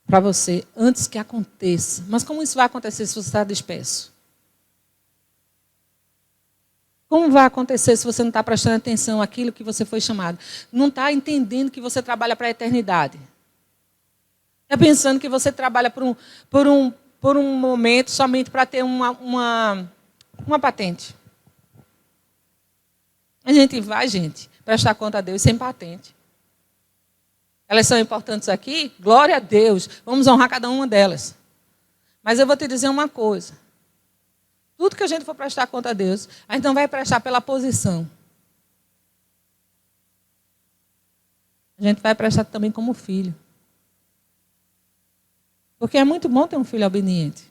para você antes que aconteça. Mas como isso vai acontecer se você está disperso? Como vai acontecer se você não está prestando atenção àquilo que você foi chamado? Não está entendendo que você trabalha para a eternidade? Está pensando que você trabalha por um momento somente para ter uma patente. A gente vai, gente, prestar conta a Deus sem patente. Elas são importantes aqui? Glória a Deus. Vamos honrar cada uma delas. Mas eu vou te dizer uma coisa. Tudo que a gente for prestar conta a Deus, a gente não vai prestar pela posição. A gente vai prestar também como filho. Porque é muito bom ter um filho obediente.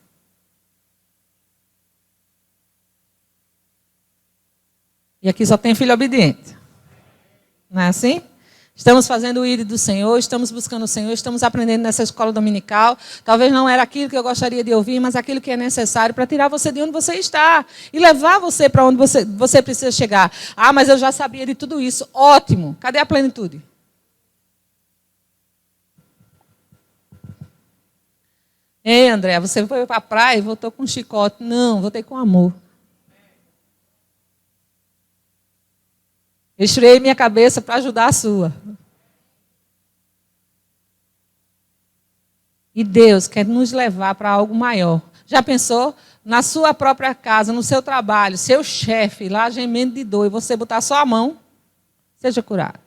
E aqui só tem filho obediente. Não é assim? Estamos fazendo o ir do Senhor, estamos buscando o Senhor, estamos aprendendo nessa escola dominical. Talvez não era aquilo que eu gostaria de ouvir, mas aquilo que é necessário para tirar você de onde você está e levar você para onde você precisa chegar. Ah, mas eu já sabia de tudo isso. Ótimo. Cadê a plenitude? Ei, André, você foi para a praia e voltou com um chicote. Não, voltei com amor. Eu esfriei minha cabeça para ajudar a sua. E Deus quer nos levar para algo maior. Já pensou? Na sua própria casa, no seu trabalho, seu chefe lá gemendo de dor, e você botar só a mão, seja curado.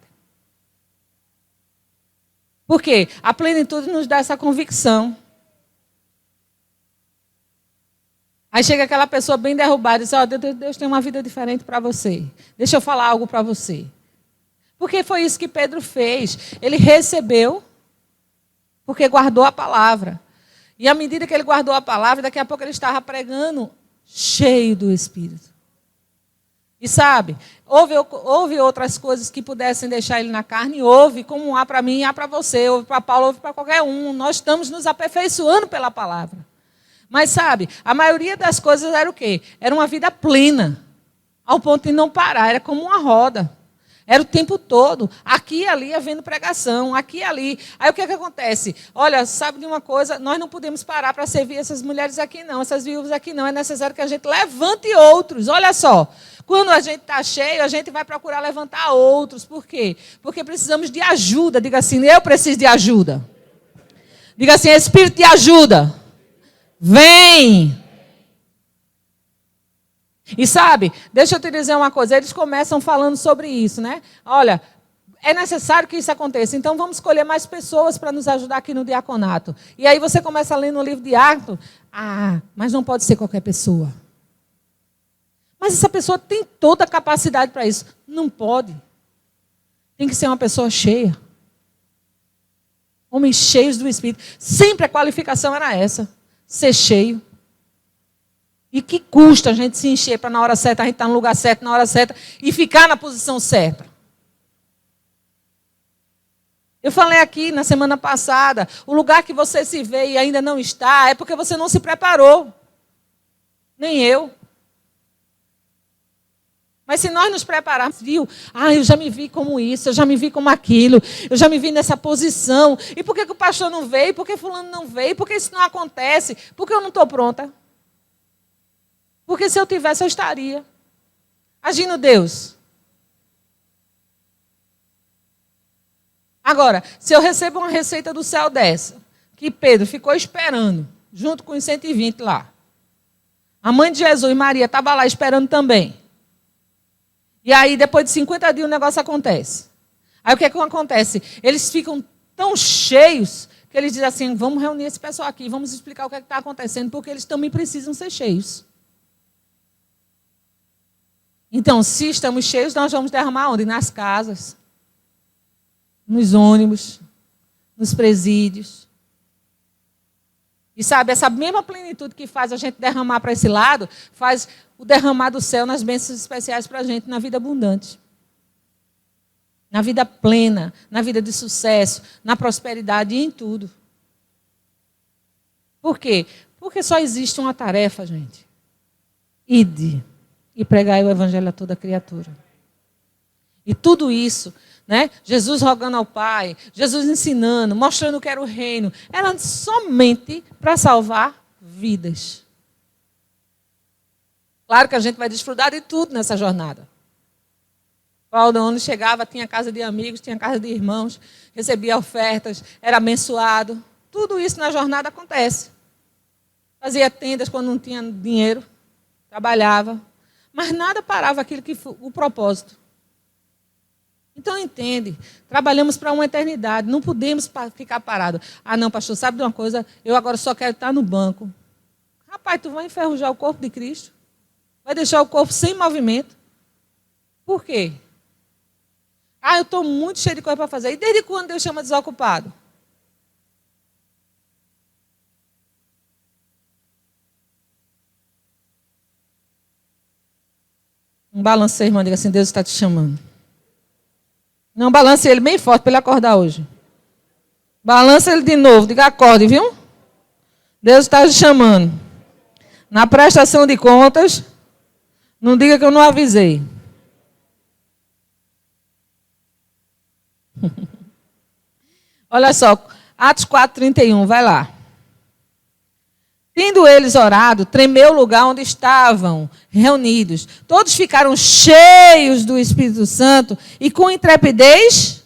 Por quê? A plenitude nos dá essa convicção. Aí chega aquela pessoa bem derrubada e diz, Deus tem uma vida diferente para você. Deixa eu falar algo para você. Porque foi isso que Pedro fez. Ele recebeu, porque guardou a palavra. E à medida que ele guardou a palavra, daqui a pouco ele estava pregando, cheio do Espírito. E sabe, houve outras coisas que pudessem deixar ele na carne, houve, como há para mim e há para você, houve para Paulo, houve para qualquer um. Nós estamos nos aperfeiçoando pela palavra. Mas sabe, a maioria das coisas era o quê? Era uma vida plena, ao ponto de não parar, era como uma roda. Era o tempo todo, aqui e ali havendo pregação, aqui e ali. Aí o que acontece? Olha, sabe de uma coisa? Nós não podemos parar para servir essas mulheres aqui não, essas viúvas aqui não. É necessário que a gente levante outros. Olha só, quando a gente está cheio, a gente vai procurar levantar outros. Por quê? Porque precisamos de ajuda. Diga assim, eu preciso de ajuda. Diga assim, Espírito de ajuda. Vem! E sabe, deixa eu te dizer uma coisa, eles começam falando sobre isso, né? Olha, é necessário que isso aconteça, então vamos escolher mais pessoas para nos ajudar aqui no diaconato. E aí você começa a ler no livro de Atos, mas não pode ser qualquer pessoa. Mas essa pessoa tem toda a capacidade para isso. Não pode. Tem que ser uma pessoa cheia. Homens cheios do Espírito. Sempre a qualificação era essa. Ser cheio. E que custa a gente se encher para na hora certa, a gente estar no lugar certo, na hora certa, e ficar na posição certa. Eu falei aqui na semana passada, o lugar que você se vê e ainda não está, é porque você não se preparou. Nem eu. Mas se nós nos prepararmos, eu já me vi como isso, eu já me vi como aquilo, eu já me vi nessa posição. E por que o pastor não veio? Por que fulano não veio? Por que isso não acontece? Porque eu não estou pronta. Porque se eu tivesse, eu estaria. Agindo Deus. Agora, se eu recebo uma receita do céu dessa, que Pedro ficou esperando, junto com os 120 lá. A mãe de Jesus, Maria, estava lá esperando também. E aí, depois de 50 dias, o negócio acontece. Aí, o que acontece? Eles ficam tão cheios que eles dizem assim, vamos reunir esse pessoal aqui, vamos explicar o que está acontecendo, porque eles também precisam ser cheios. Então, se estamos cheios, nós vamos derramar onde? Nas casas, nos ônibus, nos presídios. E sabe, essa mesma plenitude que faz a gente derramar para esse lado, faz o derramar do céu nas bênçãos especiais para a gente na vida abundante. Na vida plena, na vida de sucesso, na prosperidade e em tudo. Por quê? Porque só existe uma tarefa, gente. Ide e pregai o evangelho a toda criatura. E tudo isso, né? Jesus rogando ao Pai, Jesus ensinando, mostrando o que era o reino, era somente para salvar vidas. Claro que a gente vai desfrutar de tudo nessa jornada. Paulo, onde chegava, tinha casa de amigos, tinha casa de irmãos, recebia ofertas, era abençoado. Tudo isso na jornada acontece. Fazia tendas quando não tinha dinheiro, trabalhava. Mas nada parava aquilo que foi o propósito. Então, entende, trabalhamos para uma eternidade, não podemos ficar parados. Ah, não, pastor, sabe de uma coisa? Eu agora só quero estar no banco. Rapaz, tu vai enferrujar o corpo de Cristo? Vai deixar o corpo sem movimento? Por quê? Ah, eu estou muito cheio de coisa para fazer. E desde quando Deus chama desocupado? Um balance, irmão, diga assim, Deus está te chamando. Não, balance ele bem forte para ele acordar hoje. Balança ele de novo, diga acorde, viu? Deus está te chamando. Na prestação de contas, não diga que eu não avisei. Olha só, Atos 4:31, vai lá. Tendo eles orado, tremeu o lugar onde estavam reunidos. Todos ficaram cheios do Espírito Santo e com intrepidez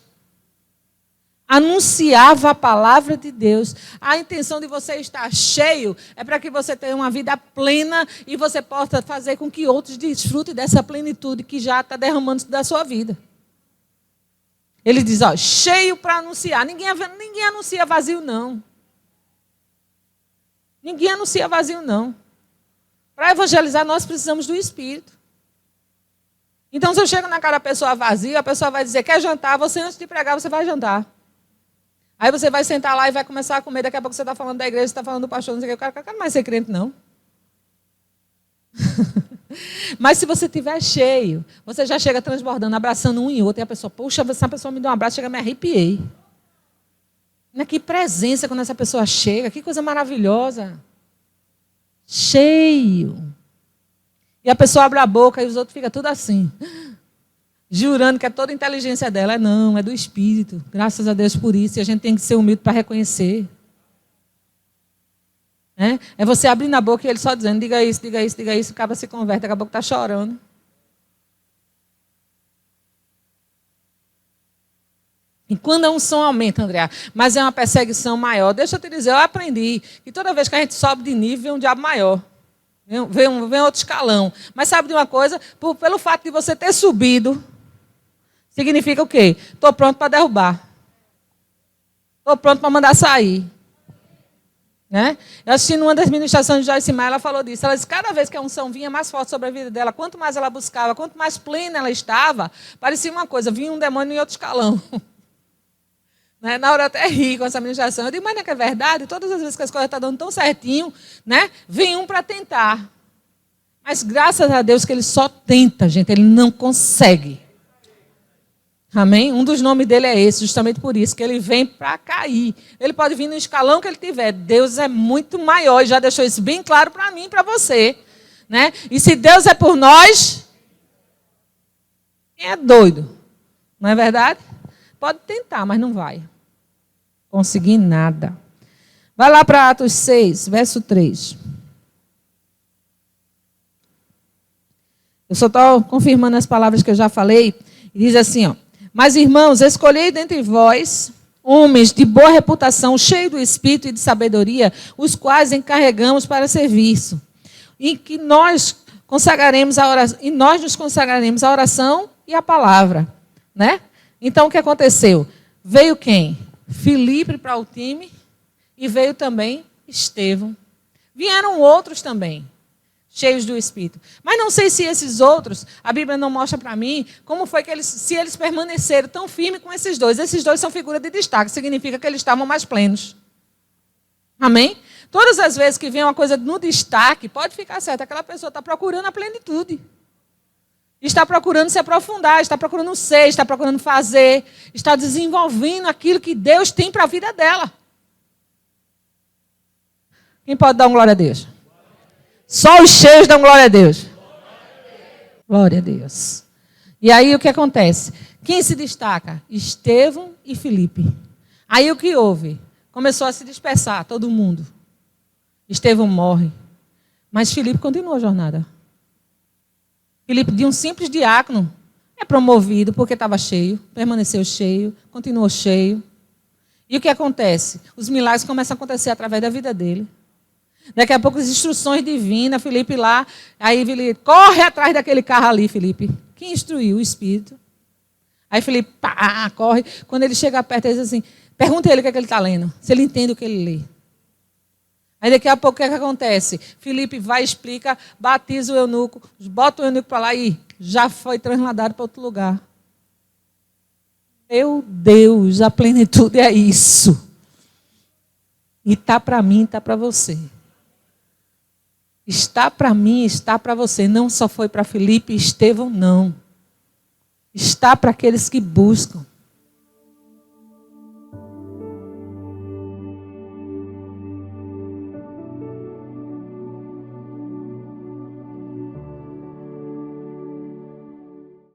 anunciava a palavra de Deus. A intenção de você estar cheio é para que você tenha uma vida plena e você possa fazer com que outros desfrutem dessa plenitude que já está derramando da sua vida. Ele diz, ó, cheio para anunciar. Ninguém anuncia vazio, não. Ninguém anuncia vazio, não. Para evangelizar, nós precisamos do Espírito. Então, se eu chego na cara da pessoa vazia, a pessoa vai dizer, quer jantar? Você, antes de pregar, você vai jantar. Aí você vai sentar lá e vai começar a comer. Daqui a pouco você está falando da igreja, você está falando do pastor, não sei o que. Eu quero mais ser crente, não. Mas se você estiver cheio, você já chega transbordando, abraçando um e outro. E a pessoa, poxa, essa pessoa me deu um abraço, chega, me arrepiei. Que presença quando essa pessoa chega, que coisa maravilhosa. Cheio. E a pessoa abre a boca e os outros ficam tudo assim. Jurando que é toda a inteligência dela. Não, é do Espírito. Graças a Deus por isso. E a gente tem que ser humilde para reconhecer. É você abrindo a boca e ele só dizendo, diga isso, diga isso, diga isso. Acaba se converte, daqui a pouco está chorando. E quando a unção aumenta, Andréa, mas é uma perseguição maior. Deixa eu te dizer, eu aprendi que toda vez que a gente sobe de nível, vem um diabo maior. Vem outro escalão. Mas sabe de uma coisa? Pelo fato de você ter subido, significa o quê? Estou pronto para derrubar. Estou pronto para mandar sair. Eu assisti numa das ministrações de Joyce Meyer, ela falou disso. Ela disse que cada vez que a unção vinha mais forte sobre a vida dela, quanto mais ela buscava, quanto mais plena ela estava, parecia uma coisa, vinha um demônio em outro escalão. Na hora eu até ri com essa ministração. Eu digo, mas não é que é verdade? Todas as vezes que as coisas estão dando tão certinho, vem um para tentar. Mas graças a Deus que ele só tenta, gente, ele não consegue. Amém? Um dos nomes dele é esse, justamente por isso, que ele vem para cair. Ele pode vir no escalão que ele tiver. Deus é muito maior e já deixou isso bem claro para mim e para você. E se Deus é por nós, quem é doido? Não é verdade? Pode tentar, mas não vai conseguir nada. Vai lá para Atos 6, verso 3. Eu só estou confirmando as palavras que eu já falei. E diz assim, ó. Mas, irmãos, escolhei dentre vós homens de boa reputação, cheios do Espírito e de sabedoria, os quais encarregamos para serviço. E que nós consagraremos a oração, e nós nos consagraremos a oração e a palavra. Então, o que aconteceu? Veio quem? Filipe para o time e veio também Estevão. Vieram outros também, cheios do Espírito. Mas não sei se esses outros, a Bíblia não mostra para mim como foi que se eles permaneceram tão firmes com esses dois. Esses dois são figuras de destaque, significa que eles estavam mais plenos. Amém? Todas as vezes que vem uma coisa no destaque, pode ficar certo, aquela pessoa está procurando a plenitude. Está procurando se aprofundar, está procurando ser, está procurando fazer, está desenvolvendo aquilo que Deus tem para a vida dela. Quem pode dar uma glória a Deus? Só os cheios dão glória a Deus. Glória a Deus. E aí o que acontece? Quem se destaca? Estevão e Filipe. Aí o que houve? Começou a se dispersar, todo mundo. Estevão morre. Mas Filipe continua a jornada. Filipe, de um simples diácono, é promovido porque estava cheio, permaneceu cheio, continuou cheio. E o que acontece? Os milagres começam a acontecer através da vida dele. Daqui a pouco as instruções divinas, Filipe lá, aí Filipe, corre atrás daquele carro ali, Filipe. Quem instruiu? O Espírito. Aí Felipe, pá, corre. Quando ele chega perto, ele diz assim, pergunta ele o que é que ele está lendo, se ele entende o que ele lê. Aí daqui a pouco o que é que acontece? Felipe vai, explica, batiza o eunuco, bota o eunuco para lá e já foi trasladado para outro lugar. Meu Deus, a plenitude é isso. E está para mim, está para você. Está para mim, está para você. Não só foi para Felipe e Estevão, não. Está para aqueles que buscam.